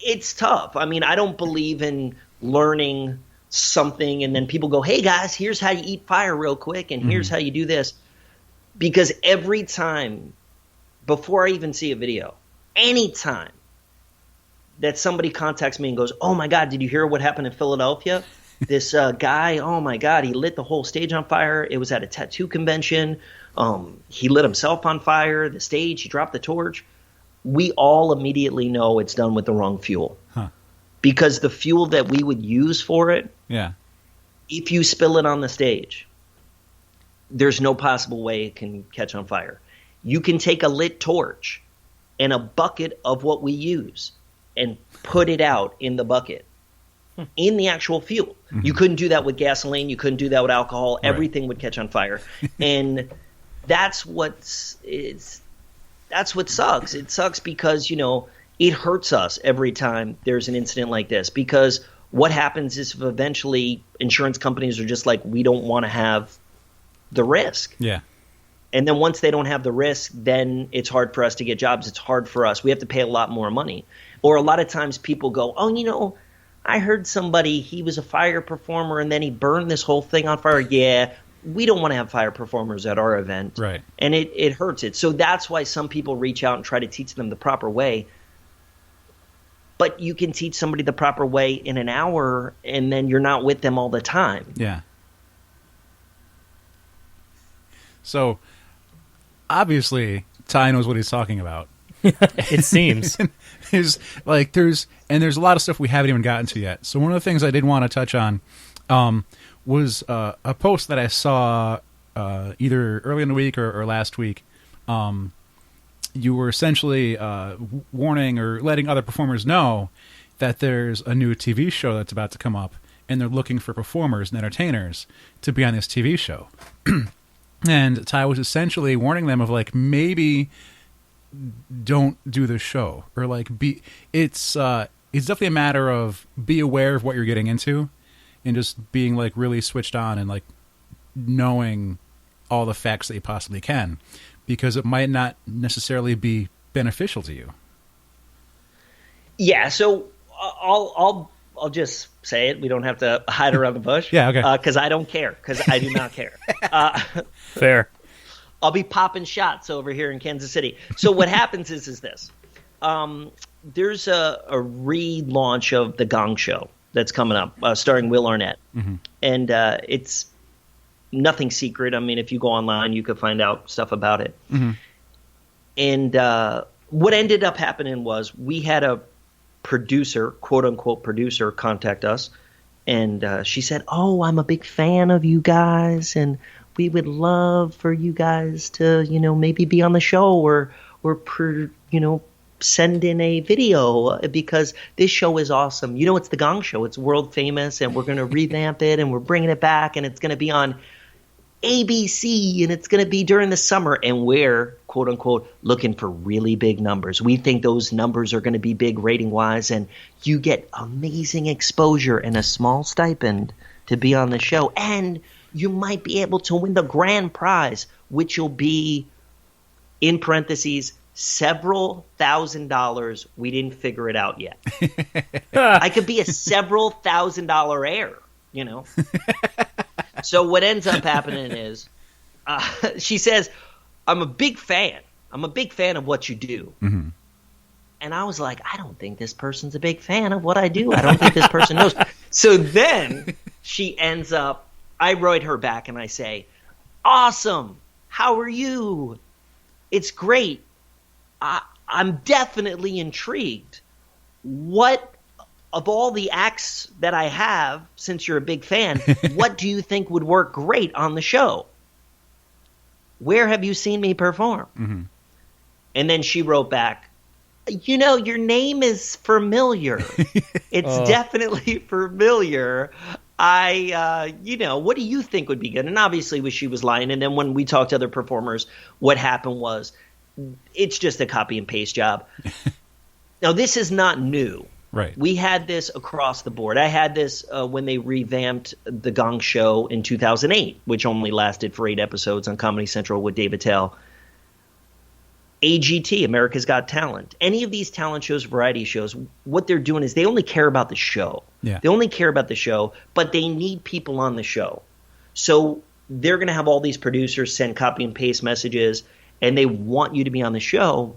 Speaker 3: it's tough. I mean, I don't believe in learning something and then people go, hey guys, here's how you eat fire real quick and here's how you do this. Because every time, before I even see a video, anytime that somebody contacts me and goes, oh my God, did you hear what happened in Philadelphia? This guy, oh my God, he lit the whole stage on fire. It was at a tattoo convention. He lit himself on fire, the stage, he dropped the torch. We all immediately know it's done with the wrong fuel. Huh. Because the fuel that we would use for it, if you spill it on the stage, there's no possible way it can catch on fire. You can take a lit torch and a bucket of what we use and put it out in the bucket. In the actual fuel. Mm-hmm. You couldn't do that with gasoline. You couldn't do that with alcohol. Right. Everything would catch on fire. And that's what sucks. It sucks because, it hurts us every time there's an incident like this because what happens is if eventually insurance companies are just like, we don't want to have the risk.
Speaker 2: Yeah.
Speaker 3: And then once they don't have the risk, then it's hard for us to get jobs. It's hard for us. We have to pay a lot more money. Or a lot of times people go, oh, I heard somebody, he was a fire performer and then he burned this whole thing on fire. Yeah, we don't want to have fire performers at our event.
Speaker 2: Right.
Speaker 3: And it hurts it. So that's why some people reach out and try to teach them the proper way. But you can teach somebody the proper way in an hour and then you're not with them all the time.
Speaker 2: Yeah. So obviously Ty knows what he's talking about.
Speaker 1: It seems.
Speaker 2: There's a lot of stuff we haven't even gotten to yet. So one of the things I did want to touch on was a post that I saw either early in the week or last week. You were essentially warning or letting other performers know that there's a new TV show that's about to come up, and they're looking for performers and entertainers to be on this TV show. And Ty was essentially warning them of like, maybe don't do the show, or like it's definitely a matter of be aware of what you're getting into and just being like really switched on and like knowing all the facts that you possibly can, because it might not necessarily be beneficial to you.
Speaker 3: Yeah, so I'll just say it. We don't have to hide around the bush.
Speaker 2: Yeah, okay.
Speaker 3: Because I don't care, because I do not care.
Speaker 1: Fair.
Speaker 3: I'll be popping shots over here in Kansas City. So what happens is this. There's a relaunch of the Gong Show that's coming up, starring Will Arnett. Mm-hmm. And it's nothing secret. I mean, if you go online, you could find out stuff about it. Mm-hmm. And what ended up happening was we had a producer, quote-unquote producer, contact us. And she said, oh, I'm a big fan of you guys, and we would love for you guys to, maybe be on the show or send in a video, because this show is awesome. It's the Gong Show. It's world famous, and we're going to revamp it, and we're bringing it back, and it's going to be on ABC, and it's going to be during the summer, and we're, quote unquote, looking for really big numbers. We think those numbers are going to be big rating wise, and you get amazing exposure and a small stipend to be on the show, and you might be able to win the grand prize, which will be, in parentheses, several $1,000s. We didn't figure it out yet. I could be a several $1,000 heir, So what ends up happening is she says, I'm a big fan. I'm a big fan of what you do. Mm-hmm. And I was like, I don't think this person's a big fan of what I do. I don't think this person knows. So then she ends up, I write her back and I say, awesome. How are you? It's great. I'm definitely intrigued. What, of all the acts that I have, since you're a big fan, what do you think would work great on the show? Where have you seen me perform? Mm-hmm. And then she wrote back, your name is familiar. It's definitely familiar. What do you think would be good? And obviously she was lying. And then when we talked to other performers, what happened was it's just a copy and paste job. Now, this is not new.
Speaker 2: Right.
Speaker 3: We had this across the board. I had this when they revamped the Gong Show in 2008, which only lasted for 8 episodes on Comedy Central with Dave Attell. AGT, America's Got Talent. Any of these talent shows, variety shows, what they're doing is they only care about the show.
Speaker 2: Yeah.
Speaker 3: They only care about the show, but they need people on the show. So they're going to have all these producers send copy and paste messages, and they want you to be on the show,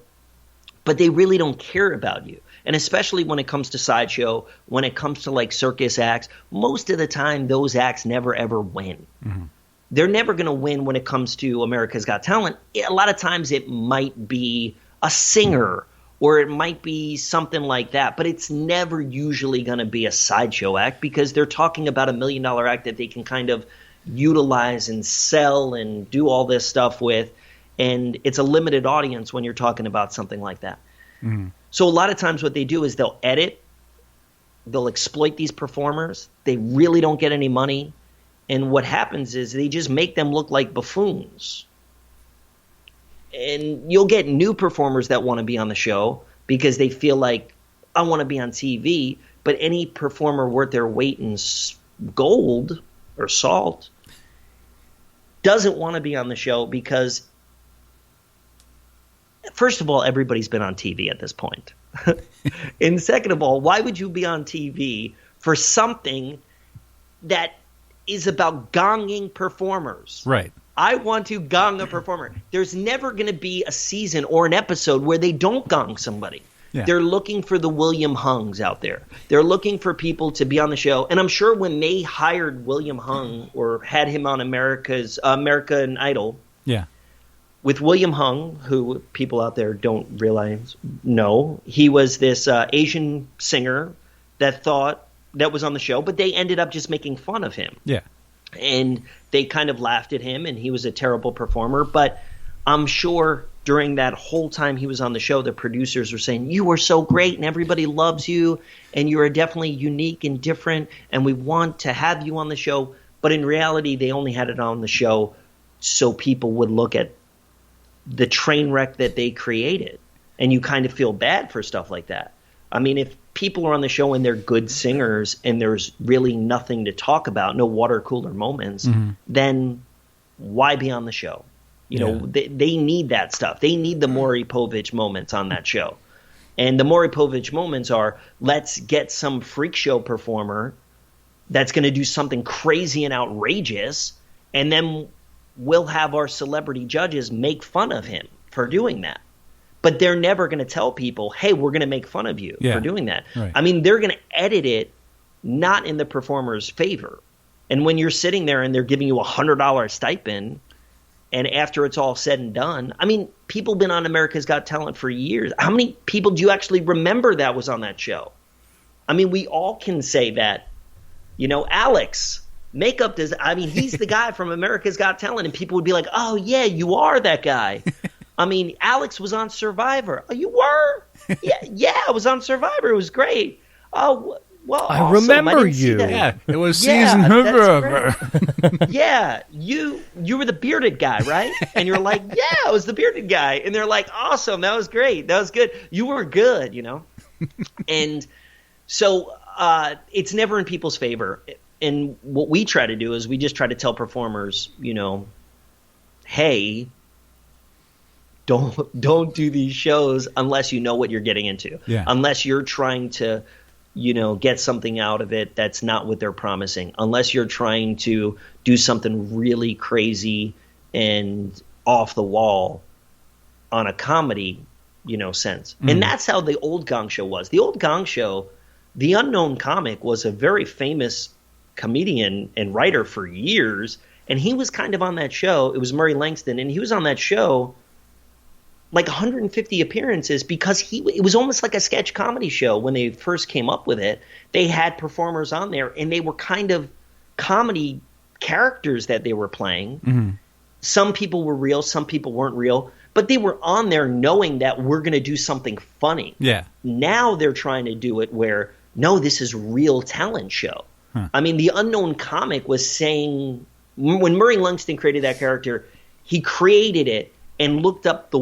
Speaker 3: but they really don't care about you. And especially when it comes to Sideshow, when it comes to like circus acts, most of the time those acts never ever win. Mm-hmm. They're never going to win when it comes to America's Got Talent. A lot of times it might be a singer or it might be something like that, but it's never usually going to be a sideshow act, because they're talking about $1 million act that they can kind of utilize and sell and do all this stuff with. And it's a limited audience when you're talking about something like that. Mm-hmm. So a lot of times what they do is they'll edit, they'll exploit these performers. They really don't get any money. And what happens is they just make them look like buffoons. And you'll get new performers that want to be on the show because they feel like, I want to be on TV. but any performer worth their weight in gold or salt doesn't want to be on the show because, first of all, everybody's been on TV at this point. And second of all, why would you be on TV for something that is about gonging performers?
Speaker 2: Right.
Speaker 3: I want to gong a performer. There's never going to be a season or an episode where they don't gong somebody.
Speaker 2: Yeah.
Speaker 3: They're looking for the William Hungs out there. They're looking for people to be on the show. And I'm sure when they hired William Hung or had him on American Idol,
Speaker 2: Yeah.
Speaker 3: with William Hung, who people out there don't realize, no, he was this Asian singer that was on the show, but they ended up just making fun of him.
Speaker 2: Yeah.
Speaker 3: And they kind of laughed at him, and he was a terrible performer. But I'm sure during that whole time he was on the show, the producers were saying, you are so great, and everybody loves you, and you are definitely unique and different, and we want to have you on the show. But in reality, they only had it on the show so people would look at the train wreck that they created. And you kind of feel bad for stuff like that. I mean, if people are on the show and they're good singers and there's really nothing to talk about, no water cooler moments, then why be on the show? You know, they need that stuff. They need the Maury Povich moments on that show. And the Maury Povich moments are, let's get some freak show performer that's going to do something crazy and outrageous, and then we'll have our celebrity judges make fun of him for doing that. But they're never going to tell people, hey, we're going to make fun of you for doing that.
Speaker 2: Right.
Speaker 3: I mean, they're going to edit it not in the performer's favor. And when you're sitting there and they're giving you $100 stipend, and after it's all said and done, I mean, people have been on America's Got Talent for years. How many people do you actually remember that was on that show? I mean, we all can say that, you know, Alex, makeup does. I mean, he's the guy from America's Got Talent, and people would be like, oh, yeah, you are that guy. I mean, Alex was on Survivor. Oh, you were? Yeah, I was on Survivor. It was great. Oh, well,
Speaker 1: I
Speaker 3: awesome.
Speaker 1: remember
Speaker 3: didn't see
Speaker 1: you.
Speaker 3: that.
Speaker 2: Yeah, it was
Speaker 3: Yeah,
Speaker 2: season.
Speaker 3: that's great. Yeah, you were the bearded guy, right? And you're like, yeah, I was the bearded guy. And they're like, awesome, that was great. That was good. You were good, you know? And so it's never in people's favor. And what we try to do is we just try to tell performers, you know, hey, don't do these shows unless you know what you're getting into.
Speaker 2: Yeah.
Speaker 3: Unless you're trying to, you know, get something out of it that's not what they're promising. Unless you're trying to do something really crazy and off the wall on a comedy, you know, sense. And that's how the old Gong Show was. The old Gong Show, the unknown comic was a very famous comedian and writer for years, and he was kind of on that show. It was Murray Langston, and he was on that show like 150 appearances because it was almost like a sketch comedy show when they first came up with it. They had performers on there, and they were kind of comedy characters that they were playing. Some people were real, some people weren't real, but they were on there knowing that we're going to do something funny.
Speaker 2: Yeah.
Speaker 3: Now they're trying to do it where, no, this is real talent show. I mean, the unknown comic was saying, when Murray Langston created that character, he created it and looked up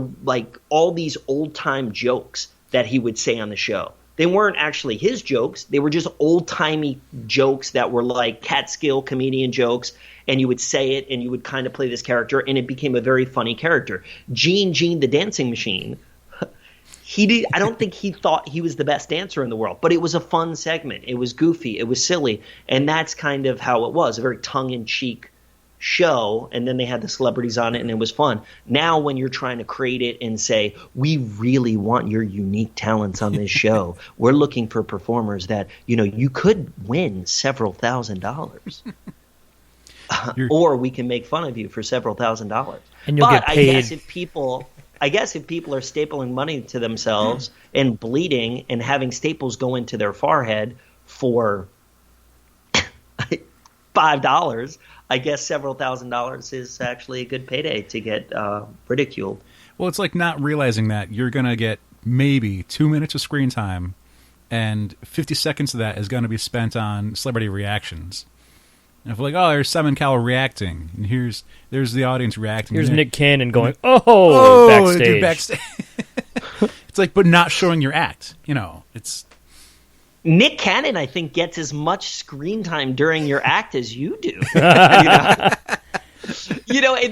Speaker 3: all these old time jokes that he would say on the show. They weren't actually his jokes. They were just old timey jokes that were like Catskill comedian jokes. And you would say it and you would kind of play this character, and it became a very funny character. Gene the Dancing Machine. I don't think he thought he was the best dancer in the world, but it was a fun segment. It was goofy. It was silly. And that's kind of how it was, a very tongue-in-cheek show. And then they had the celebrities on it, and it was fun. Now when you're trying to create it and say, we really want your unique talents on this show, we're looking for performers that, you know, you could win several $1,000s. Or we can make fun of you for several $1,000s.
Speaker 1: And you'll get paid.
Speaker 3: I guess if people are stapling money to themselves and bleeding and having staples go into their forehead for $5, I guess several $1,000s is actually a good payday to get ridiculed.
Speaker 2: Well, it's like not realizing that you're going to get maybe 2 minutes of screen time, and 50 seconds of that is going to be spent on celebrity reactions. And if we're like, oh, there's Simon Cowell reacting, and there's the audience reacting.
Speaker 1: Here's
Speaker 2: there.
Speaker 1: Nick Cannon going, backstage.
Speaker 2: Dude, backstage. It's like, but not showing your act. You know, it's
Speaker 3: Nick Cannon, I think, gets as much screen time during your act as you do. And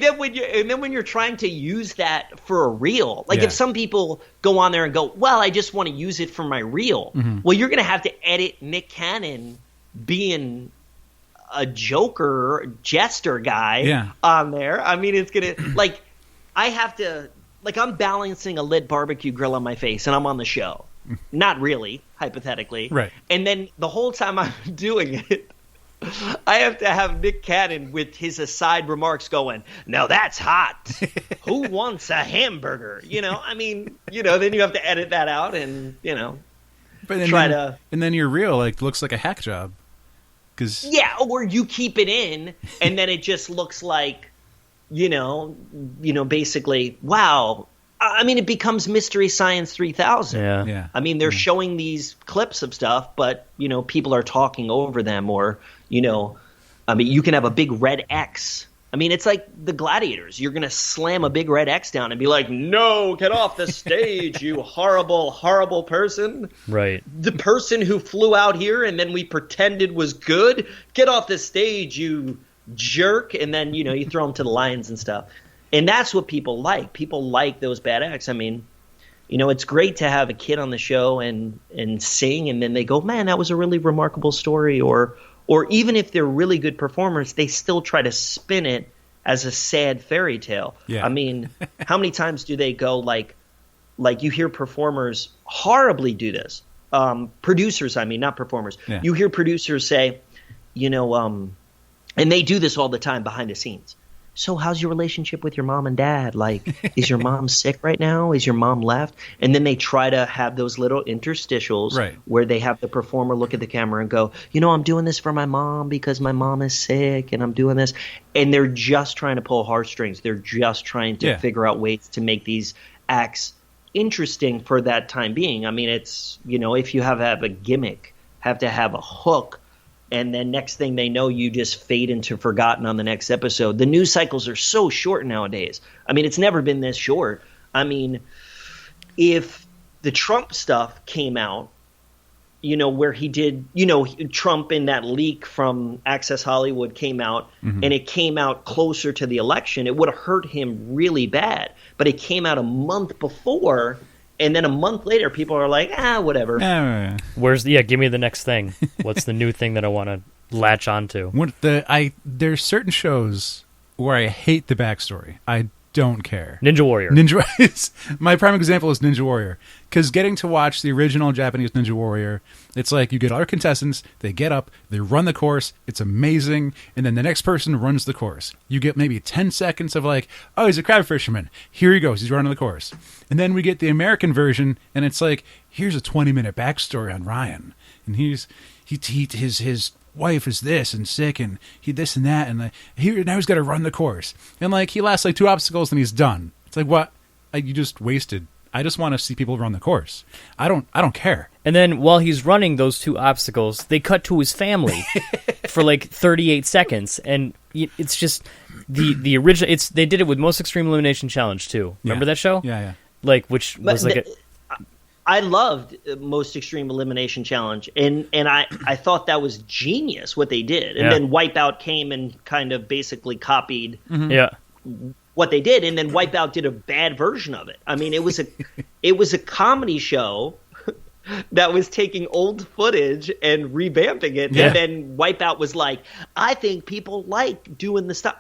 Speaker 3: then when you're trying to use that for a reel, like if some people go on there and go, well, I just want to use it for my reel. Mm-hmm. Well, you're going to have to edit Nick Cannon being a joker, jester guy on there. I mean, it's going to I have to I'm balancing a lit barbecue grill on my face and I'm on the show. Not really, hypothetically.
Speaker 2: Right.
Speaker 3: And then the whole time I'm doing it, I have to have Nick Cannon with his aside remarks going, now that's hot. Who wants a hamburger? Then you have to edit that out and,
Speaker 2: And then your reel looks like a hack job.
Speaker 3: Or you keep it in and then it just looks like, basically, wow. I mean, it becomes Mystery Science 3000.
Speaker 2: Yeah.
Speaker 3: I mean, they're showing these clips of stuff, but, people are talking over them or, you can have a big red X. I mean, it's like the Gladiators. You're going to slam a big red X down and be like, no, get off the stage, you horrible, horrible person.
Speaker 1: Right.
Speaker 3: The person who flew out here and then we pretended was good, get off the stage, you jerk. And then, you throw them to the lions and stuff. And that's what people like. People like those bad acts. I mean, it's great to have a kid on the show and sing, and then they go, man, that was a really remarkable story. Or even if they're really good performers, they still try to spin it as a sad fairy tale.
Speaker 2: Yeah.
Speaker 3: I mean, how many times do they go like you hear performers horribly do this? Producers, I mean, not performers.
Speaker 2: Yeah.
Speaker 3: You hear producers say, and they do this all the time behind the scenes. So how's your relationship with your mom and dad? Is your mom sick right now? Is your mom left? And then they try to have those little interstitials where they have the performer look at the camera and go, I'm doing this for my mom because my mom is sick and I'm doing this. And they're just trying to pull heartstrings. They're just trying to figure out ways to make these acts interesting for that time being. I mean, it's, if you have a gimmick, have to have a hook, and then next thing they know, you just fade into forgotten on the next episode. The news cycles are so short nowadays. I mean, it's never been this short. I mean, if the Trump stuff came out, where he did, Trump in that leak from Access Hollywood came out, and it came out closer to the election, it would have hurt him really bad. But it came out a month before, and then a month later, people are like, whatever.
Speaker 1: Give me the next thing. What's the new thing that I want to latch onto?
Speaker 2: There's certain shows where I hate the backstory. I don't care.
Speaker 1: Ninja Warrior.
Speaker 2: My prime example is Ninja Warrior. Because getting to watch the original Japanese Ninja Warrior, it's like you get all your contestants, they get up, they run the course, it's amazing, and then the next person runs the course. You get maybe 10 seconds of oh, he's a crab fisherman. Here he goes, he's running the course. And then we get the American version, and it's like, here's a 20-minute backstory on Ryan. And his wife is this and sick, and he this and that, and now he's got to run the course. And he lasts 2 obstacles and he's done. It's like, what? You just wasted. I just want to see people run the course. I don't care.
Speaker 1: And then while he's running those 2 obstacles, they cut to his family for 38 seconds, and it's just the original. They did it with Most Extreme Elimination Challenge too. Remember that show?
Speaker 2: Yeah.
Speaker 1: Which was
Speaker 3: I loved Most Extreme Elimination Challenge, and I thought that was genius what they did. And then Wipeout came and kind of basically copied what they did, and then Wipeout did a bad version of it. I mean, it was a comedy show that was taking old footage and revamping it, and then Wipeout was like, I think people like doing the stuff.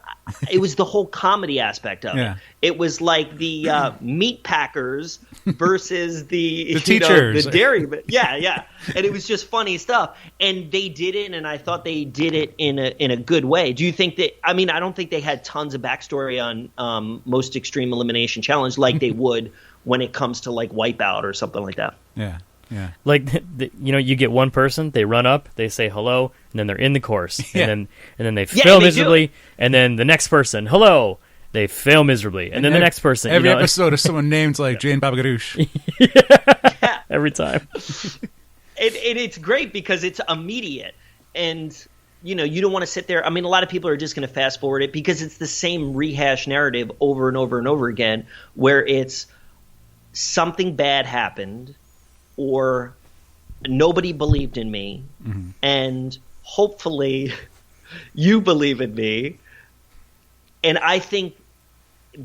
Speaker 3: It was the whole comedy aspect of it. It was like the meat packers versus the
Speaker 2: teachers,
Speaker 3: the dairy. And it was just funny stuff. And they did it, and I thought they did it in a good way. Do you think that? I mean, I don't think they had tons of backstory on Most Extreme Elimination Challenge like they would when it comes to Wipeout or something like that.
Speaker 2: Yeah.
Speaker 1: You get one person, they run up, they say hello, and then they're in the course, and then they fail miserably, and then the next person, hello, they fail miserably, and then the next person.
Speaker 2: Every episode is someone named Jane Babagaroosh.
Speaker 1: Every time.
Speaker 3: It's great because it's immediate, and you don't want to sit there. I mean, a lot of people are just going to fast forward it because it's the same rehash narrative over and over and over again, where it's something bad happened, or nobody believed in me, and hopefully you believe in me. And I think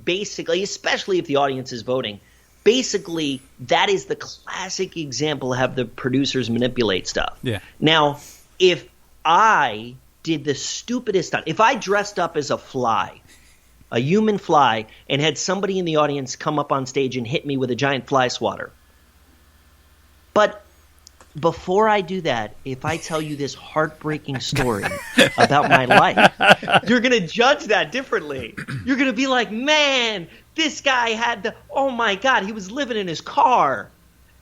Speaker 3: basically, especially if the audience is voting, basically that is the classic example of how the producers manipulate stuff.
Speaker 2: Yeah.
Speaker 3: Now, if I did the stupidest stunt, if I dressed up as a fly, a human fly, and had somebody in the audience come up on stage and hit me with a giant fly swatter. But before I do that, if I tell you this heartbreaking story about my life, you're going to judge that differently. You're going to be like, man, this guy had oh my God, he was living in his car.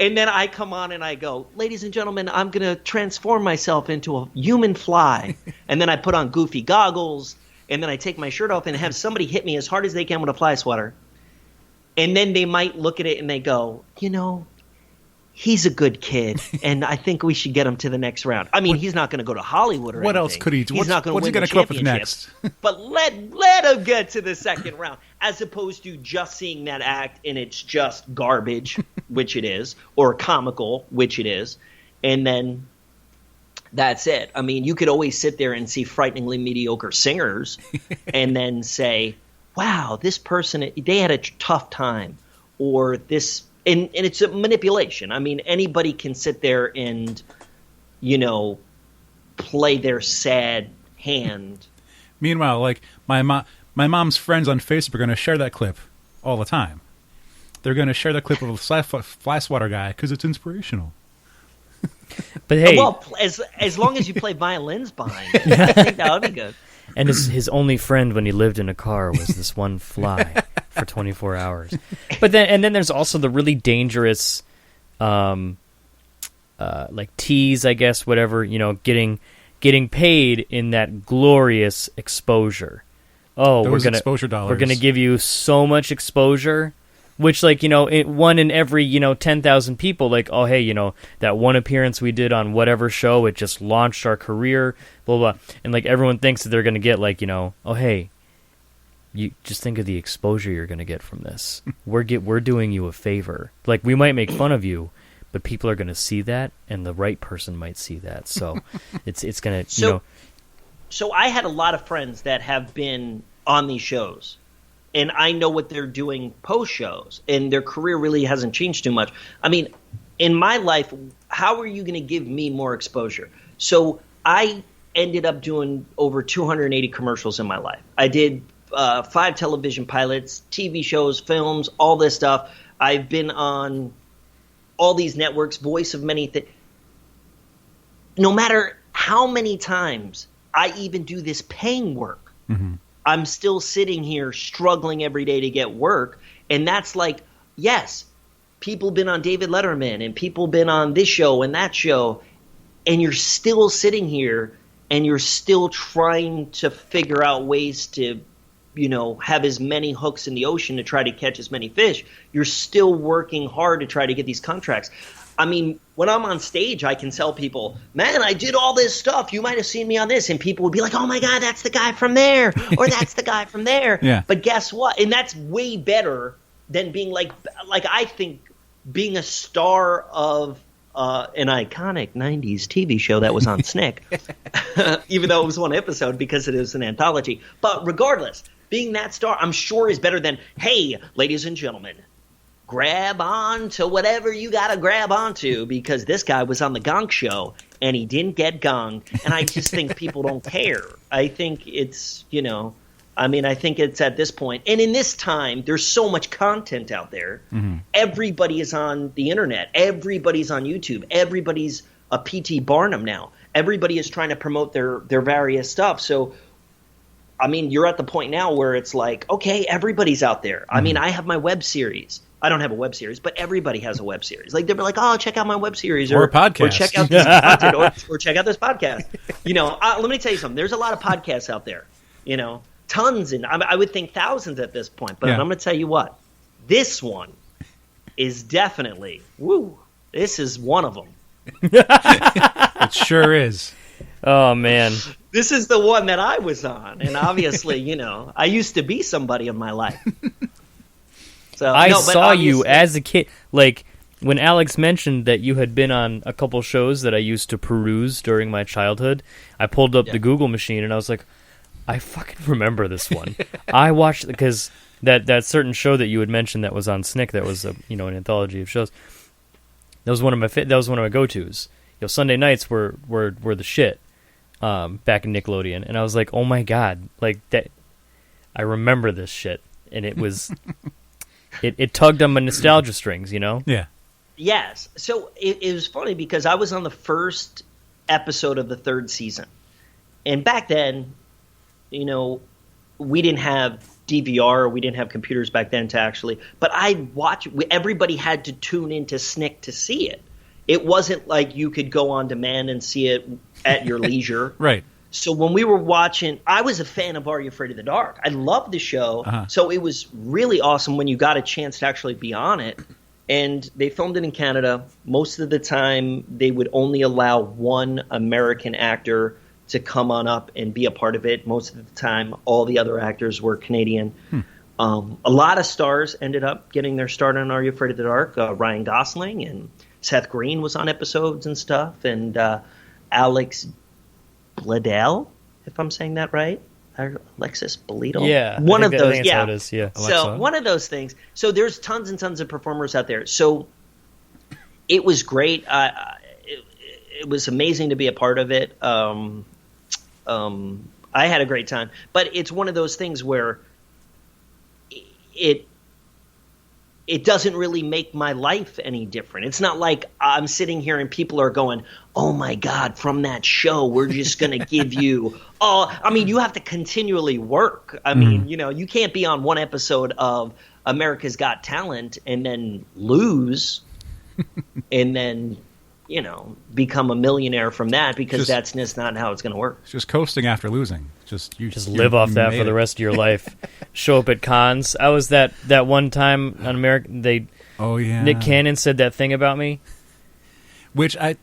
Speaker 3: And then I come on and I go, ladies and gentlemen, I'm going to transform myself into a human fly. And then I put on goofy goggles, and then I take my shirt off and have somebody hit me as hard as they can with a fly swatter. And then they might look at it and they go, he's a good kid, and I think we should get him to the next round. I mean, he's not going to go to Hollywood or anything.
Speaker 2: What else could he do?
Speaker 3: He's not going to win the
Speaker 2: come up with
Speaker 3: championship.
Speaker 2: next?
Speaker 3: But let him get to the second round, as opposed to just seeing that act and it's just garbage, which it is, or comical, which it is, and then that's it. I mean, you could always sit there and see frighteningly mediocre singers and then say, wow, this person, they had a tough time, or this – and it's a manipulation. I mean, anybody can sit there and, play their sad hand.
Speaker 2: Meanwhile, like my mom's friends on Facebook are going to share that clip all the time. They're going to share the clip of a fly swatter guy because it's inspirational.
Speaker 1: But hey,
Speaker 3: well, as long as you play violins behind it, I think that would be good.
Speaker 1: And his only friend when he lived in a car was this one fly for 24 hours. But then there's also the really dangerous, like tease, I guess, whatever, getting paid in that glorious exposure. Oh,
Speaker 2: Those exposure dollars.
Speaker 1: We're gonna give you so much exposure. Which, like, one in every, 10,000 people, like, oh, hey, that one appearance we did on whatever show, it just launched our career, blah, blah. And, like, everyone thinks that they're going to get, like, oh, hey, you just think of the exposure you're going to get from this. We're doing you a favor. Like, we might make fun of you, but people are going to see that, and the right person might see that. So it's going to,
Speaker 3: So I had a lot of friends that have been on these shows. And I know what they're doing post shows, and their career really hasn't changed too much. I mean, in my life, how are you going to give me more exposure? So I ended up doing over 280 commercials in my life. I did 5 television pilots, TV shows, films, all this stuff. I've been on all these networks, voice of many things. No matter how many times I even do this paying work, I'm still sitting here struggling every day to get work. And that's like, yes, people been on David Letterman and people been on this show and that show. And you're still sitting here and you're still trying to figure out ways to, have as many hooks in the ocean to try to catch as many fish. You're still working hard to try to get these contracts. I mean, when I'm on stage, I can tell people, man, I did all this stuff. You might have seen me on this. And people would be like, oh, my God, that's the guy from there. Or that's the guy from there.
Speaker 2: Yeah.
Speaker 3: But guess what? And that's way better than being like I think being a star of an iconic 90s TV show that was on Snick, even though it was one episode because it is an anthology. But regardless, being that star, I'm sure is better than, hey, ladies and gentlemen, grab on to whatever you got to grab onto because this guy was on the Gong Show and he didn't get gonged. And I just think people don't care. I think it's, I think it's at this point. And in this time, there's so much content out there. Everybody is on the internet. Everybody's on YouTube. Everybody's a P.T. Barnum now. Everybody is trying to promote their various stuff. So, you're at the point now where it's like, okay, everybody's out there. I have my web series. I don't have a web series, but everybody has a web series. Like they're like, oh, check out my web series
Speaker 2: or a podcast,
Speaker 3: or check out this content, or check out this podcast. Let me tell you something. There's a lot of podcasts out there. Tons, and I would think thousands at this point. But I'm going to tell you what, this one is definitely This is one of them.
Speaker 2: It sure is.
Speaker 1: Oh man,
Speaker 3: this is the one that I was on, and obviously, I used to be somebody in my life. So
Speaker 1: I saw you as a kid. Like when Alex mentioned that you had been on a couple shows that I used to peruse during my childhood, I pulled up the Google machine and I was like, I fucking remember this one. I watched because that certain show that you had mentioned that was on SNCC, that was an anthology of shows. That was one of my go-tos. Sunday nights were the shit back in Nickelodeon, and I was like, oh my god, like that. I remember this shit, and it was it tugged on my nostalgia strings,
Speaker 2: Yeah.
Speaker 3: Yes. So it was funny because I was on the first episode of the third season, and back then, we didn't have DVR, we didn't have computers back then but I'd watch. Everybody had to tune into SNCC to see it. It wasn't like you could go on demand and see it at your leisure.
Speaker 2: Right.
Speaker 3: So when we were watching, I was a fan of Are You Afraid of the Dark? I loved the show. So it was really awesome when you got a chance to actually be on it. And they filmed it in Canada. Most of the time, they would only allow one American actor to come on up and be a part of it. Most of the time, all the other actors were Canadian. A lot of stars ended up getting their start on Are You Afraid of the Dark? Ryan Gosling and Seth Green was on episodes and stuff, and Alex Bledel, if I'm saying that right, Alexis Bledel.
Speaker 1: Yeah,
Speaker 3: one of those.
Speaker 1: Yeah, it is, yeah.
Speaker 3: So one of those things. So there's tons and tons of performers out there. So it was great. It was amazing to be a part of it. I had a great time, but it's one of those things where it doesn't really make my life any different. It's not like I'm sitting here and people are going, oh my God, from that show, we're just going to give you you have to continually work. I mean, you can't be on one episode of America's Got Talent and then lose and then, become a millionaire from that because that's just not how it's going to work.
Speaker 2: It's just coasting after losing. Just
Speaker 1: live off that for the rest of your life. Show up at cons. I was that one time on American. Nick Cannon said that thing about me,
Speaker 3: which I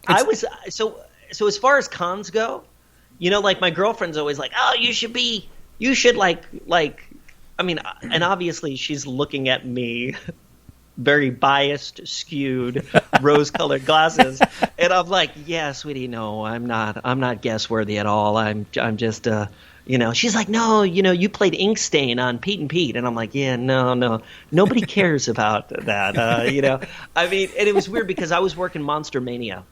Speaker 3: was so as far as cons go, like my girlfriend's always like, oh, you should like. I mean, and obviously she's looking at me. Very biased, skewed, rose-colored glasses, and I'm like, "Yeah, sweetie, no, I'm not guess-worthy at all. I'm just, She's like, "No, you played Inkstain on Pete and Pete," and I'm like, "Yeah, no, nobody cares about that." I mean, and it was weird because I was working Monster Mania,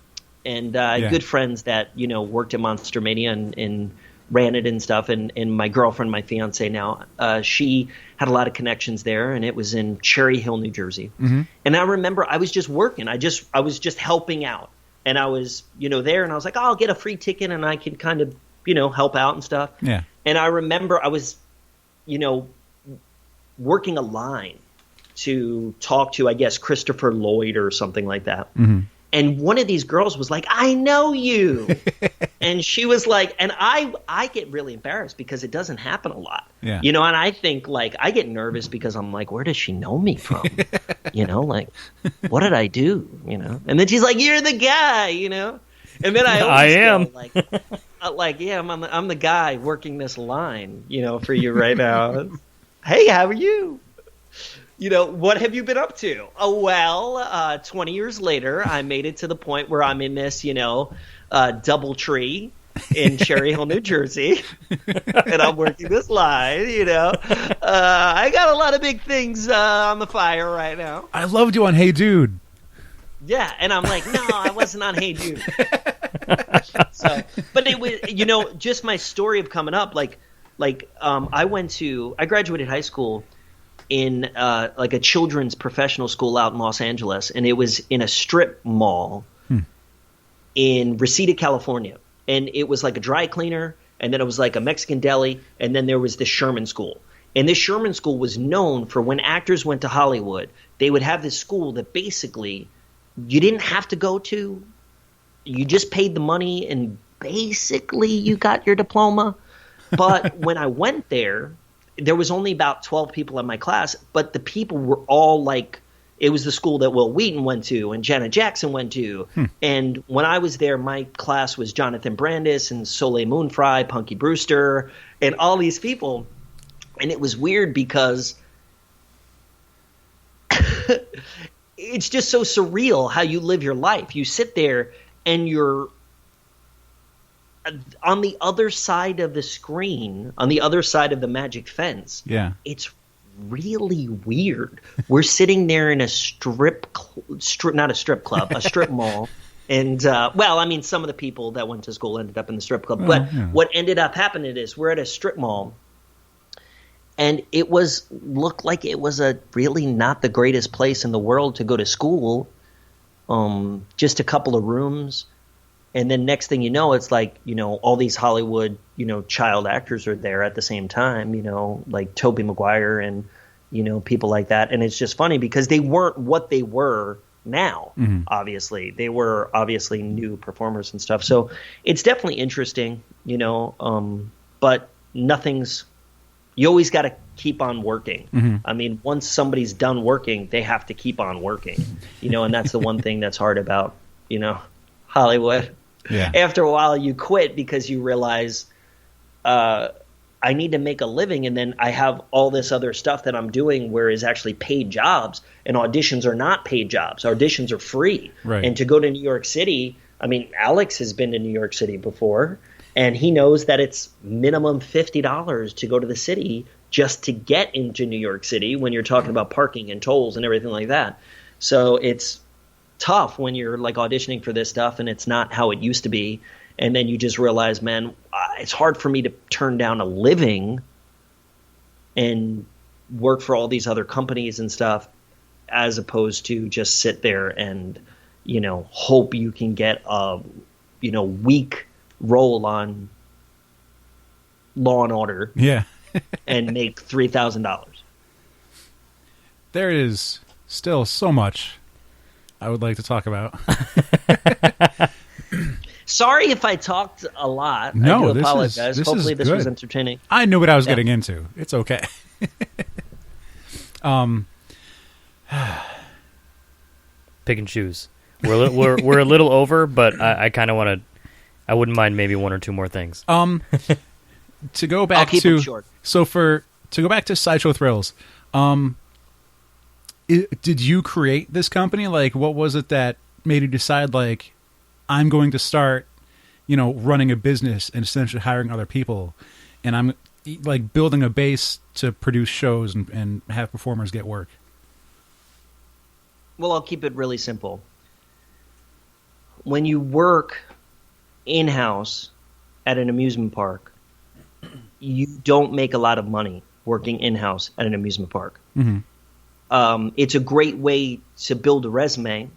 Speaker 3: and I had good friends that worked at Monster Mania and ran it and stuff, and my girlfriend, my fiance now, she had a lot of connections there, and it was in Cherry Hill, New Jersey. And I remember I was just working. I was just helping out, and I was there, and I was like, oh, I'll get a free ticket, and I can kind of help out and stuff.
Speaker 2: Yeah.
Speaker 3: And I remember I was working a line to talk to, I guess, Christopher Lloyd or something like that. And one of these girls was like, I know you. And she was like, and I get really embarrassed because it doesn't happen a lot.
Speaker 2: Yeah.
Speaker 3: And I think like I get nervous because I'm like, where does she know me from? Like, what did I do? And then she's like, you're the guy, And then I am go, yeah, I'm the guy working this line, for you right now. Hey, how are you? What have you been up to? Oh, well, 20 years later, I made it to the point where I'm in this, double tree in Cherry Hill, New Jersey, and I'm working this line, I got a lot of big things on the fire right now.
Speaker 2: I loved you on Hey Dude.
Speaker 3: Yeah, and I'm like, no, I wasn't on Hey Dude. But it was, just my story of coming up, I graduated high school in like a children's professional school out in Los Angeles, and it was in a strip mall in Reseda, California. And it was like a dry cleaner, and then it was like a Mexican deli, and then there was the Sherman School. And this Sherman School was known for when actors went to Hollywood, they would have this school that basically you didn't have to go to. You just paid the money, and basically you got your diploma. But when I went there was only about 12 people in my class, but the people were all like, it was the school that Will Wheaton went to and Janet Jackson went to. And when I was there, my class was Jonathan Brandis and Soleil Moonfry, Punky Brewster, and all these people. And it was weird because it's just so surreal how you live your life. You sit there and you're on the other side of the screen, on the other side of the magic fence.
Speaker 2: Yeah.
Speaker 3: It's really weird. We're sitting there in a not a strip club, a strip mall. And, well, I mean, some of the people that went to school ended up in the strip club. But what ended up happening is we're at a strip mall. And it looked like it was a really not the greatest place in the world to go to school. Just a couple of rooms. And then next thing you know, it's like, all these Hollywood, child actors are there at the same time, like Tobey Maguire and, people like that. And it's just funny because they weren't what they were now, obviously. They were obviously new performers and stuff. So it's definitely interesting, but you always got to keep on working. I mean, once somebody's done working, they have to keep on working, and that's the one thing that's hard about, Hollywood.
Speaker 2: Yeah.
Speaker 3: After a while, you quit because you realize I need to make a living, and then I have all this other stuff that I'm doing where is actually paid jobs, and auditions are not paid jobs. Auditions are free.
Speaker 2: Right.
Speaker 3: And to go to New York City, I mean, Alex has been to New York City before, and he knows that it's minimum $50 to go to the city just to get into New York City when you're talking about parking and tolls and everything like that. So it's tough when you're like auditioning for this stuff and it's not how it used to be, and then you just realize, man, it's hard for me to turn down a living and work for all these other companies and stuff as opposed to just sit there and hope you can get a week role on Law and Order and make $3,000.
Speaker 2: There is still so much I would like to talk about.
Speaker 3: Sorry if I talked a lot.
Speaker 2: No,
Speaker 3: I do apologize. Hopefully this was
Speaker 2: good.
Speaker 3: entertaining.
Speaker 2: I knew what I was getting into. It's okay.
Speaker 1: Pick and choose. We're a little over, but I kind of want to. I wouldn't mind maybe one or two more things.
Speaker 2: To go back
Speaker 3: I'll keep
Speaker 2: to
Speaker 3: them short.
Speaker 2: To go back to Sideshow Thrills, did you create this company? Like, what was it that made you decide, like, I'm going to start, running a business and essentially hiring other people, and I'm like building a base to produce shows and have performers get work?
Speaker 3: Well, I'll keep it really simple. When you work in-house at an amusement park, you don't make a lot of money working in-house at an amusement park. It's a great way to build a resume.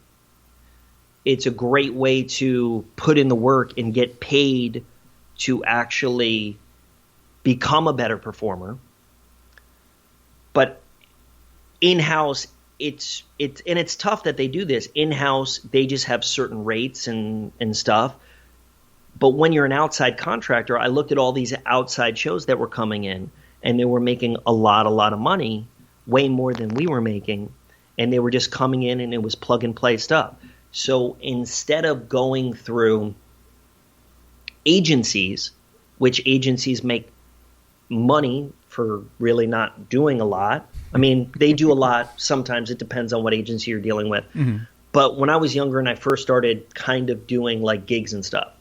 Speaker 3: It's a great way to put in the work and get paid to actually become a better performer. But in-house, it's tough that they do this. In-house, they just have certain rates and stuff. But when you're an outside contractor, I looked at all these outside shows that were coming in, and they were making a lot of money, way more than we were making, and they were just coming in and it was plug and play stuff. So instead of going through agencies, which agencies make money for really not doing a lot. I mean, they do a lot. Sometimes it depends on what agency you're dealing with. But when I was younger and I first started kind of doing like gigs and stuff,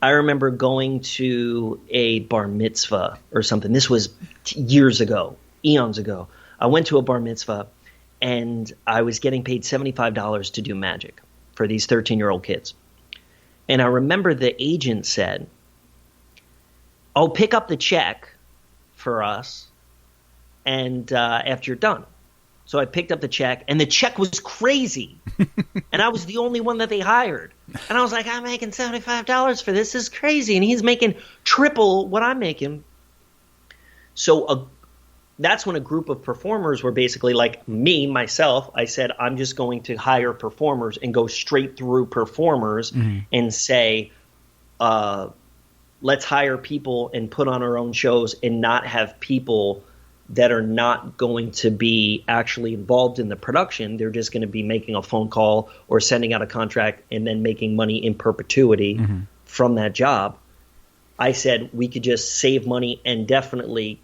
Speaker 3: I remember going to a bar mitzvah or something. This was years ago, eons ago. I went to a bar mitzvah and I was getting paid $75 to do magic for these 13-year-old kids. And I remember the agent said, "Oh, pick up the check for us and after you're done." So I picked up the check, and the check was crazy. And I was the only one that they hired. And I was like, I'm making $75 for this. This is crazy. And he's making triple what I'm making. So that's when a group of performers were basically like me, myself. I said, I'm just going to hire performers and go straight through performers and say, let's hire people and put on our own shows and not have people that are not going to be actually involved in the production. They're just going to be making a phone call or sending out a contract and then making money in perpetuity from that job. I said we could just save money and definitely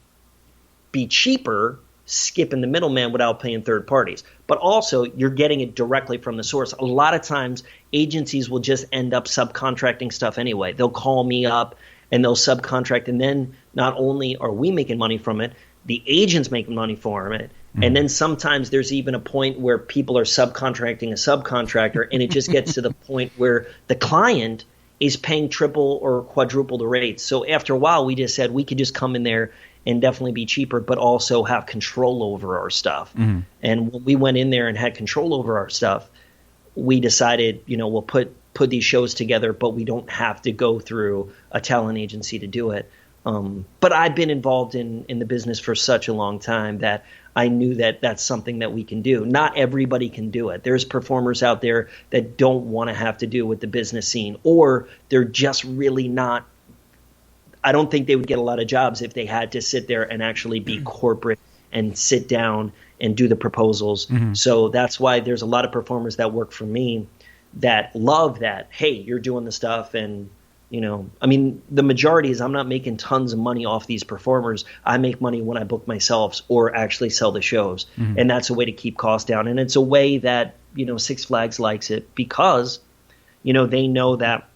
Speaker 3: be cheaper skipping the middleman without paying third parties. But also, you're getting it directly from the source. A lot of times, agencies will just end up subcontracting stuff anyway. They'll call me up and they'll subcontract, and then not only are we making money from it, the agent's making money from it. And then sometimes there's even a point where people are subcontracting a subcontractor, and it just gets to the point where the client is paying triple or quadruple the rates. So after a while, we just said we could just come in there and definitely be cheaper, but also have control over our stuff. And when we went in there and had control over our stuff, we decided, we'll put these shows together, but we don't have to go through a talent agency to do it. But I've been involved in the business for such a long time that I knew that that's something that we can do. Not everybody can do it. There's performers out there that don't want to have to do with the business scene, or they're just really not. I don't think they would get a lot of jobs if they had to sit there and actually be corporate and sit down and do the proposals. So that's why there's a lot of performers that work for me that love that, hey, you're doing the stuff. And, the majority is I'm not making tons of money off these performers. I make money when I book myself or actually sell the shows. And that's a way to keep costs down. And it's a way that, Six Flags likes it because, they know that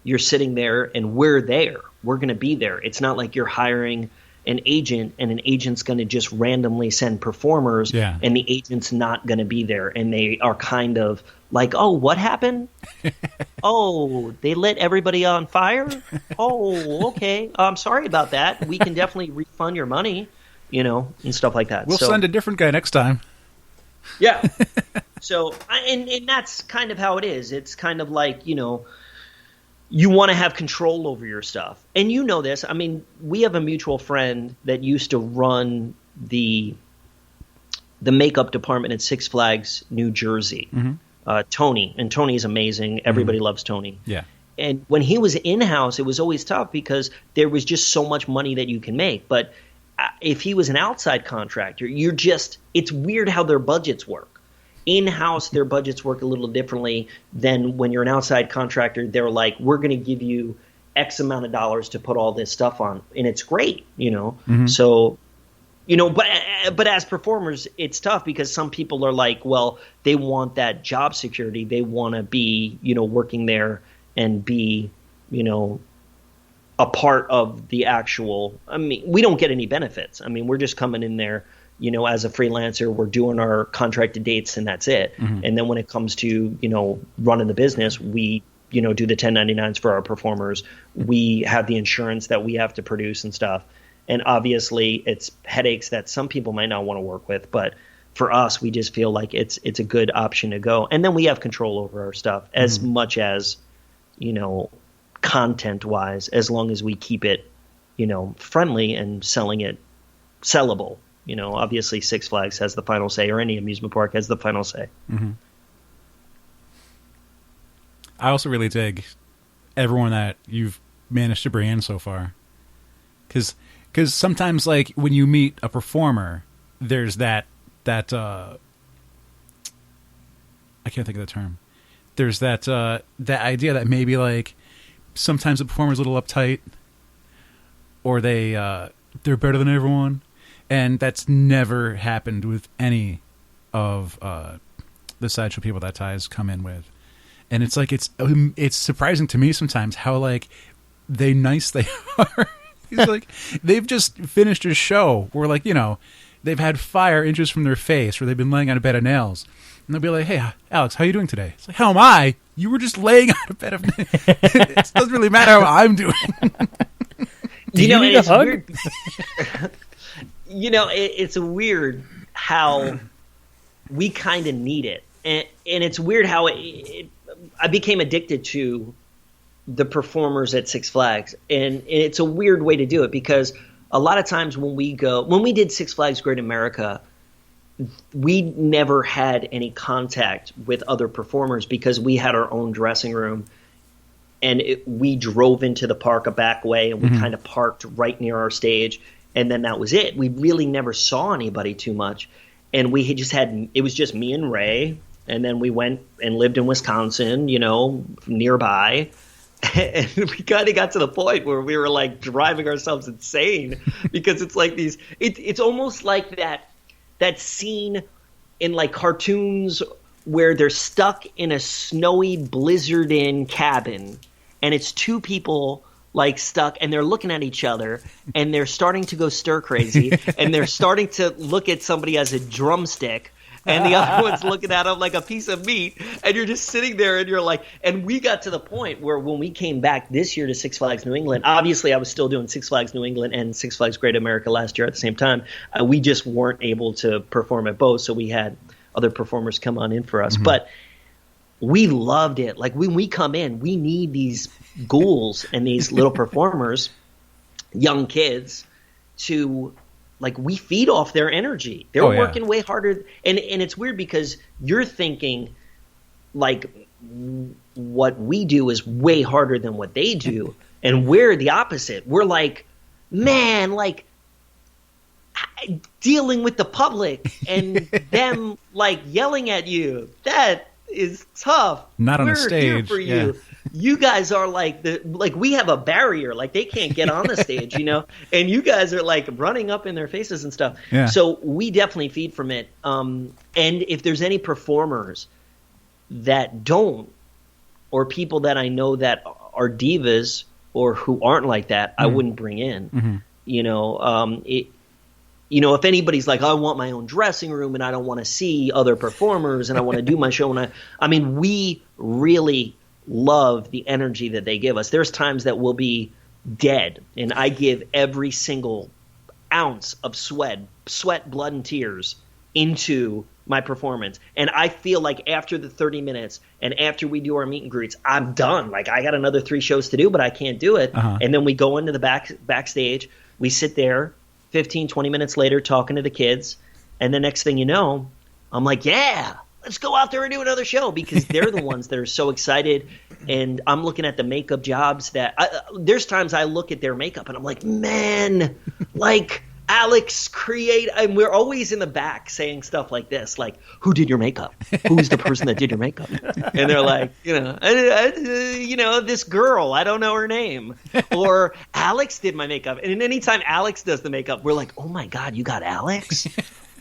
Speaker 3: you're sitting there and we're there. We're going to be there. It's not like you're hiring an agent and an agent's going to just randomly send performers and the agent's not going to be there. And they are kind of like, oh, what happened? Oh, they lit everybody on fire? Oh, okay. I'm sorry about that. We can definitely refund your money, and stuff like that.
Speaker 2: We'll send a different guy next time.
Speaker 3: Yeah. So, and that's kind of how it is. It's kind of like, you want to have control over your stuff. And you know this. I mean, we have a mutual friend that used to run the makeup department at Six Flags, New Jersey, Tony. And Tony is amazing. Everybody loves Tony. Yeah. And when he was in-house, it was always tough because there was just so much money that you can make. But if he was an outside contractor, it's weird how their budgets work. In-house, their budgets work a little differently than when you're an outside contractor. They're like, we're going to give you X amount of dollars to put all this stuff on. And it's great, So, but as performers, it's tough because some people are like, well, they want that job security. They want to be, working there and be, a part of the actual – we don't get any benefits. We're just coming in there – as a freelancer, we're doing our contracted dates and that's it. And then when it comes to, running the business, we, do the 1099s for our performers. We have the insurance that we have to produce and stuff. And obviously it's headaches that some people might not want to work with. But for us, we just feel like it's a good option to go. And then we have control over our stuff as much as, content wise, as long as we keep it, friendly and selling it sellable. Obviously Six Flags has the final say, or any amusement park has the final say.
Speaker 2: I also really dig everyone that you've managed to bring in so far. Because sometimes, like, when you meet a performer, there's that I can't think of the term. There's that idea that maybe, like, sometimes the performer's a little uptight, or they're better than everyone. And that's never happened with any of the Sideshow people that Tighe's come in with. And it's like it's surprising to me sometimes how, like, nice they are. He's like, they've just finished a show where, like, they've had fire inches from their face, or they've been laying on a bed of nails. And they'll be like, hey, Alex, how you doing today? It's like, how am I? You were just laying on a bed of nails. It doesn't really matter how I'm doing.
Speaker 1: Do you need a hug?
Speaker 3: Weird. It's weird how we kind of need it. And it's weird how I became addicted to the performers at Six Flags. And it's a weird way to do it because a lot of times when we did Six Flags Great America, we never had any contact with other performers because we had our own dressing room. And we drove into the park a back way, and we kind of parked right near our stage. And then that was it. We really never saw anybody too much. And we had it was just me and Ray. And then we went and lived in Wisconsin, nearby. And we kind of got to the point where we were like driving ourselves insane because it's like it's almost like that scene in like cartoons where they're stuck in a snowy blizzard-in cabin, and it's two people like stuck, and they're looking at each other, and they're starting to go stir crazy, and they're starting to look at somebody as a drumstick, and the other one's looking at them like a piece of meat, and you're just sitting there, and you're like, and we got to the point where when we came back this year to Six Flags New England, obviously I was still doing Six Flags New England and Six Flags Great America last year at the same time. We just weren't able to perform at both, so we had other performers come on in for us. But we loved it. Like when we come in, we need these ghouls and these little performers, young kids, to like we feed off their energy. They're working way harder, and it's weird because you're thinking like what we do is way harder than what they do, and we're the opposite. We're like, man, like dealing with the public and them like yelling at you. That is tough.
Speaker 2: Not on
Speaker 3: We're
Speaker 2: a stage
Speaker 3: here for you.
Speaker 2: Yeah.
Speaker 3: You guys are like we have a barrier, like they can't get on the stage, you know, and you guys are like running up in their faces and stuff.
Speaker 2: Yeah.
Speaker 3: So we definitely feed from it. And if there's any performers that don't, or people that I know that are divas or who aren't like that, I wouldn't bring in. You know, you know, if anybody's like, I want my own dressing room and I don't want to see other performers and I want to do my show, and I mean, we really love the energy that they give us. There's times that we'll be dead, and I give every single ounce of sweat, blood, and tears into my performance. And I feel like after the 30 minutes and after we do our meet and greets, I'm done. Like I got another 3 shows to do, but I can't do it. And then we go into the backstage. We sit there 15, 20 minutes later talking to the kids. And the next thing you know, I'm like, yeah, let's go out there and do another show, because they're the ones that are so excited. And I'm looking at the makeup jobs that there's times I look at their makeup and I'm like, man, like Alex and we're always in the back saying stuff like this, like, who did your makeup? Who's the person that did your makeup? And they're like, you know, this girl, I don't know her name. Or Alex did my makeup. And anytime Alex does the makeup, we're like, oh my God, you got Alex?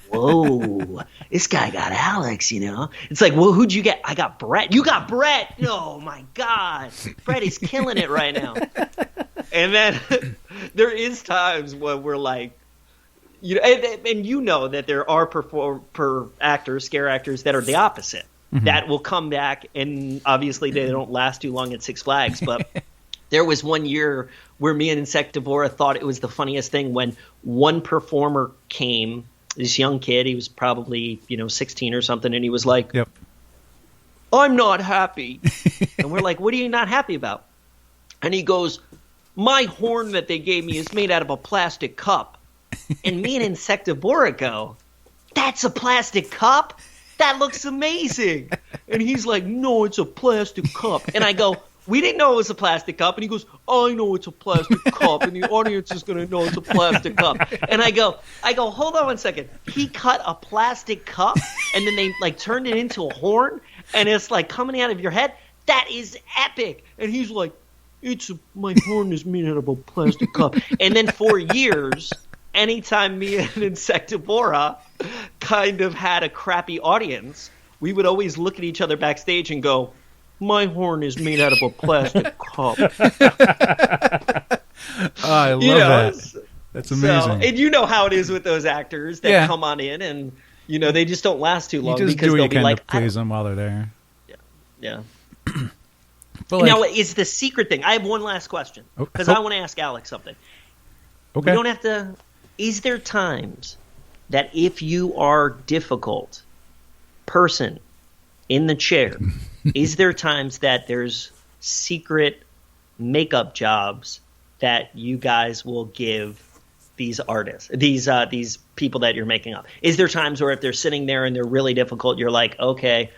Speaker 3: Whoa, this guy got Alex, you know? It's like, well, who'd you get? I got Brett. You got Brett? Oh, my God. Brett is killing it right now. And then there is times when we're like, you know, and you know that there are scare actors that are the opposite, that will come back, and obviously they don't last too long at Six Flags. But there was one year where me and Insectivora thought it was the funniest thing when one performer came, this young kid, he was probably, 16 or something, and he was like,
Speaker 2: Yep.
Speaker 3: I'm not happy. And we're like, what are you not happy about? And he goes, my horn that they gave me is made out of a plastic cup. And me and Insectivora go, that's a plastic cup? That looks amazing. And he's like, no, it's a plastic cup. And I go, we didn't know it was a plastic cup. And he goes, I know it's a plastic cup, and the audience is going to know it's a plastic cup. And I go, hold on 1 second. He cut a plastic cup, and then they like turned it into a horn, and it's like coming out of your head. That is epic. And he's like, my horn is made out of a plastic cup. And then for years, anytime me and Insectivora kind of had a crappy audience, we would always look at each other backstage and go, my horn is made out of a plastic cup.
Speaker 2: I love that. That's amazing.
Speaker 3: So, and you know how it is with those actors that come on in, and they just don't last too long, because they'll be like,
Speaker 2: please them while they're there.
Speaker 3: Yeah.
Speaker 2: But
Speaker 3: now, is the secret thing? I have one last question, because I want to ask Alex something.
Speaker 2: Okay.
Speaker 3: We don't have to. Is there times that if you are difficult person in the chair, is there times that there's secret makeup jobs that you guys will give these artists, these people that you're making up? Is there times where if they're sitting there and they're really difficult, you're like, okay,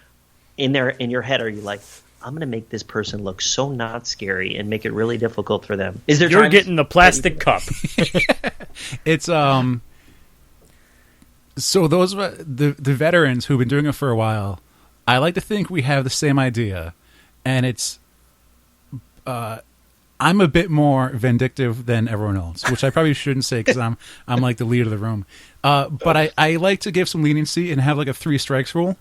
Speaker 3: in your head, are you like, I'm going to make this person look so not scary and make it really difficult for them? Is there
Speaker 1: You're
Speaker 3: times
Speaker 1: getting the plastic cup.
Speaker 2: It's so those the veterans who've been doing it for a while, I like to think we have the same idea, and it's I'm a bit more vindictive than everyone else, which I probably shouldn't say because I'm like the lead of the room. But I like to give some leniency and have like a 3 strikes rule,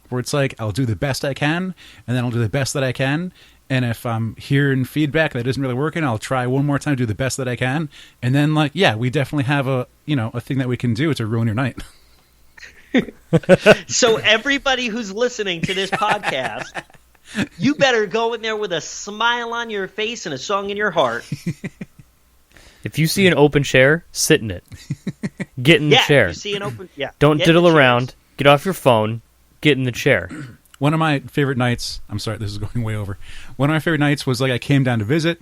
Speaker 2: where it's like I'll do the best I can, and then I'll do the best that I can. And if I'm hearing feedback that isn't really working, I'll try one more time to do the best that I can. And then, like, yeah, we definitely have a thing that we can do to ruin your night.
Speaker 3: So everybody who's listening to this podcast, you better go in there with a smile on your face and a song in your heart.
Speaker 1: If you see an open chair, sit in it. Get in the chair.
Speaker 3: You see an open,
Speaker 1: Don't diddle around. Get off your phone. Get in the chair.
Speaker 2: One of my favorite nights, I'm sorry, this is going way over. One of my favorite nights was like I came down to visit,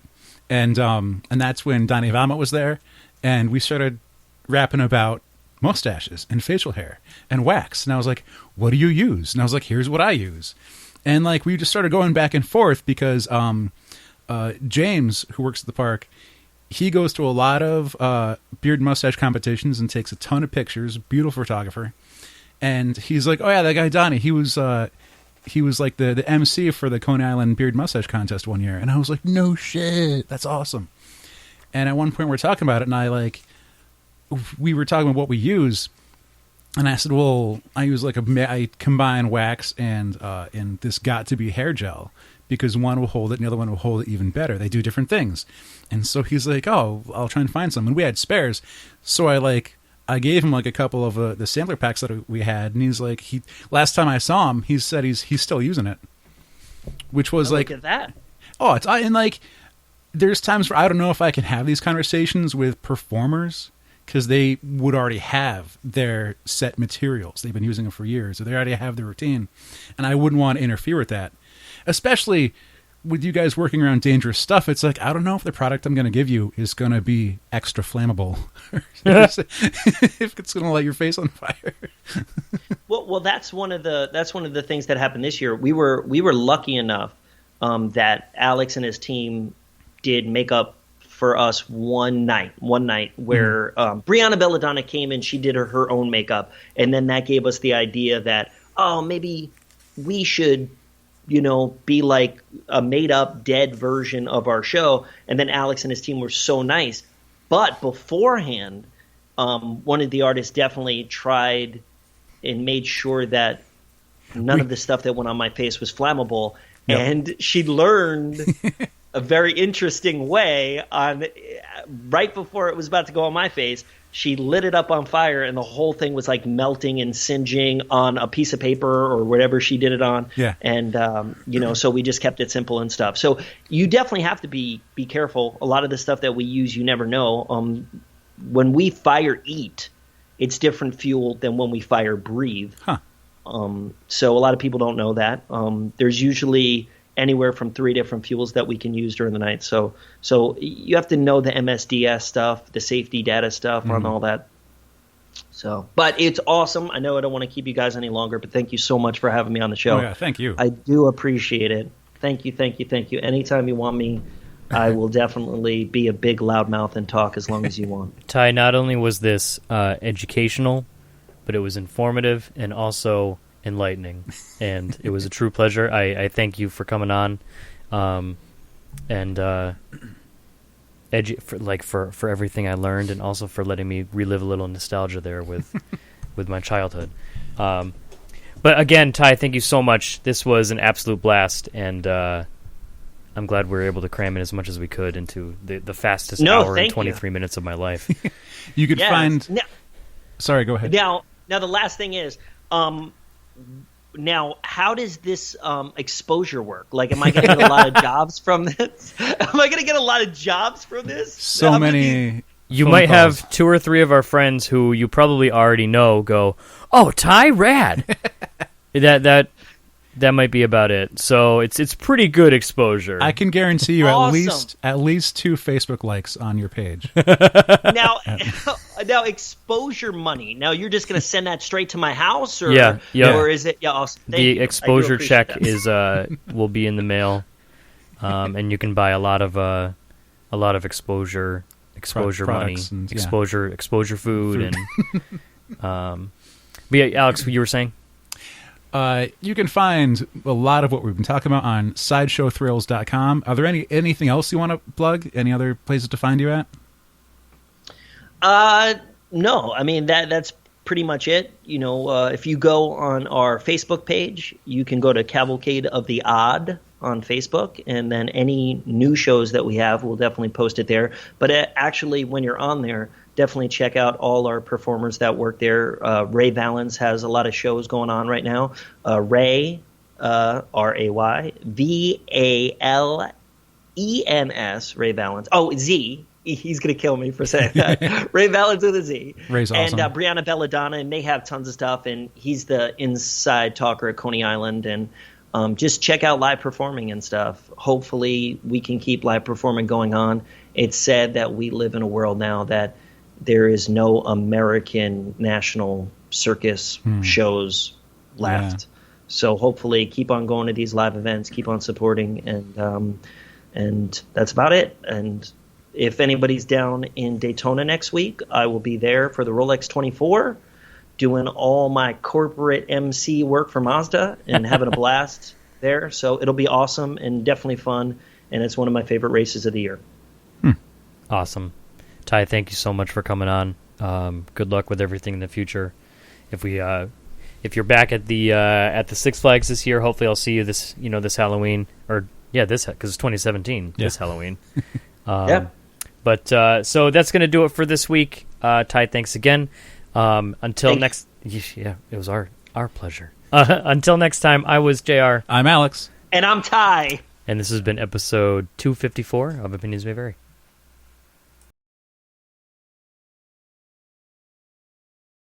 Speaker 2: and that's when Donnie Valmont was there, and we started rapping about mustaches and facial hair and wax. And I was like, what do you use? And I was like, here's what I use. And like we just started going back and forth because James, who works at the park, he goes to a lot of beard and mustache competitions and takes a ton of pictures, beautiful photographer. And he's like, oh yeah, that guy Donnie, he was like the MC for the Coney Island Beard Mustache Contest one year. And I was like, no shit, that's awesome. And at one point we were talking about it, and we were talking about what we use. And I said, well, I combine wax and this got to be hair gel, because one will hold it and the other one will hold it even better. They do different things. And so he's like, oh, I'll try and find some. And we had spares. So I gave him like a couple of the sampler packs that we had, and he's like, last time I saw him, he said he's still using it, which was like,
Speaker 3: look at that.
Speaker 2: Oh, and like, there's times where I don't know if I can have these conversations with performers because they would already have their set materials. They've been using them for years, or they already have their routine, and I wouldn't want to interfere with that, especially with you guys working around dangerous stuff. It's like, I don't know if the product I'm going to give you is going to be extra flammable, if it's going to light your face on fire.
Speaker 3: Well, that's one of the things that happened this year. We were lucky enough that Alex and his team did makeup for us one night where Brianna Belladonna came in. She did her own makeup, and then that gave us the idea that, oh, maybe we should be like a made-up dead version of our show. And then Alex and his team were so nice. But beforehand, one of the artists definitely tried and made sure that none of the stuff that went on my face was flammable. Yep. And she learned a very interesting way right before it was about to go on my face. She lit it up on fire, and the whole thing was like melting and singeing on a piece of paper or whatever she did it on.
Speaker 2: Yeah.
Speaker 3: And, so we just kept it simple and stuff. So you definitely have to be careful. A lot of the stuff that we use, you never know. When we fire eat, it's different fuel than when we fire breathe.
Speaker 2: Huh.
Speaker 3: So a lot of people don't know that. There's usually anywhere from 3 different fuels that we can use during the night. So you have to know the MSDS stuff, the safety data stuff on all that. So, but it's awesome. I know I don't want to keep you guys any longer, but thank you so much for having me on the show.
Speaker 2: Oh, yeah, thank you.
Speaker 3: I do appreciate it. Thank you. Anytime you want me, I will definitely be a big loudmouth and talk as long as you want.
Speaker 1: Ty, not only was this educational, but it was informative and also enlightening, and it was a true pleasure. I thank you for coming on, and for everything I learned, and also for letting me relive a little nostalgia there with my childhood. But again, Ty, thank you so much. This was an absolute blast, and I'm glad we were able to cram in as much as we could into the fastest hour and 23 minutes of my life.
Speaker 2: You could find. Sorry, go ahead.
Speaker 3: Now the last thing is. Now, how does this exposure work? Like, am I going to get a lot of jobs from this?
Speaker 2: So many.
Speaker 1: You might have 2 or 3 of our friends who you probably already know go, "Oh, Ty, rad." That might be about it. So it's pretty good exposure.
Speaker 2: I can guarantee you at least 2 Facebook likes on your page.
Speaker 3: Now exposure money. Now you're just going to send that straight to my house, or or is it? Yeah, awesome.
Speaker 1: The exposure check will be in the mail, and you can buy a lot of exposure money, and, exposure food, and. But yeah, Alex, what you were saying?
Speaker 2: You can find a lot of what we've been talking about on sideshowthrills.com. Are there anything else you want to plug? Any other places to find you at?
Speaker 3: No, I mean that's pretty much it. If you go on our Facebook page, you can go to Cavalcade of the Odd on Facebook, and then any new shows that we have, we'll definitely post it there. But actually, when you're on there, definitely check out all our performers that work there. Ray Valens has a lot of shows going on right now. Ray, R-A-Y, V-A-L-E-N-S, Ray Valens. Oh, Z. He's going to kill me for saying that. Ray Valens with a Z.
Speaker 2: Ray's awesome.
Speaker 3: And Brianna Belladonna, and they have tons of stuff, and he's the inside talker at Coney Island, and just check out live performing and stuff. Hopefully we can keep live performing going on. It's sad that we live in a world now that there is no American national circus shows left. Yeah. So hopefully keep on going to these live events, keep on supporting, and that's about it. And if anybody's down in Daytona next week, I will be there for the Rolex 24, doing all my corporate MC work for Mazda and having a blast there. So it'll be awesome and definitely fun, and it's one of my favorite races of the year.
Speaker 1: Awesome. Ty, thank you so much for coming on. Good luck with everything in the future. If you're back at the Six Flags this year, hopefully I'll see you this Halloween, because it's 2017 this Halloween.
Speaker 3: Yeah.
Speaker 1: But so that's going to do it for this week. Ty, thanks again. Until next, it was our pleasure. Until next time, I was JR.
Speaker 2: I'm Alex.
Speaker 3: And I'm Ty.
Speaker 1: And this has been episode 254 of Opinions May Vary.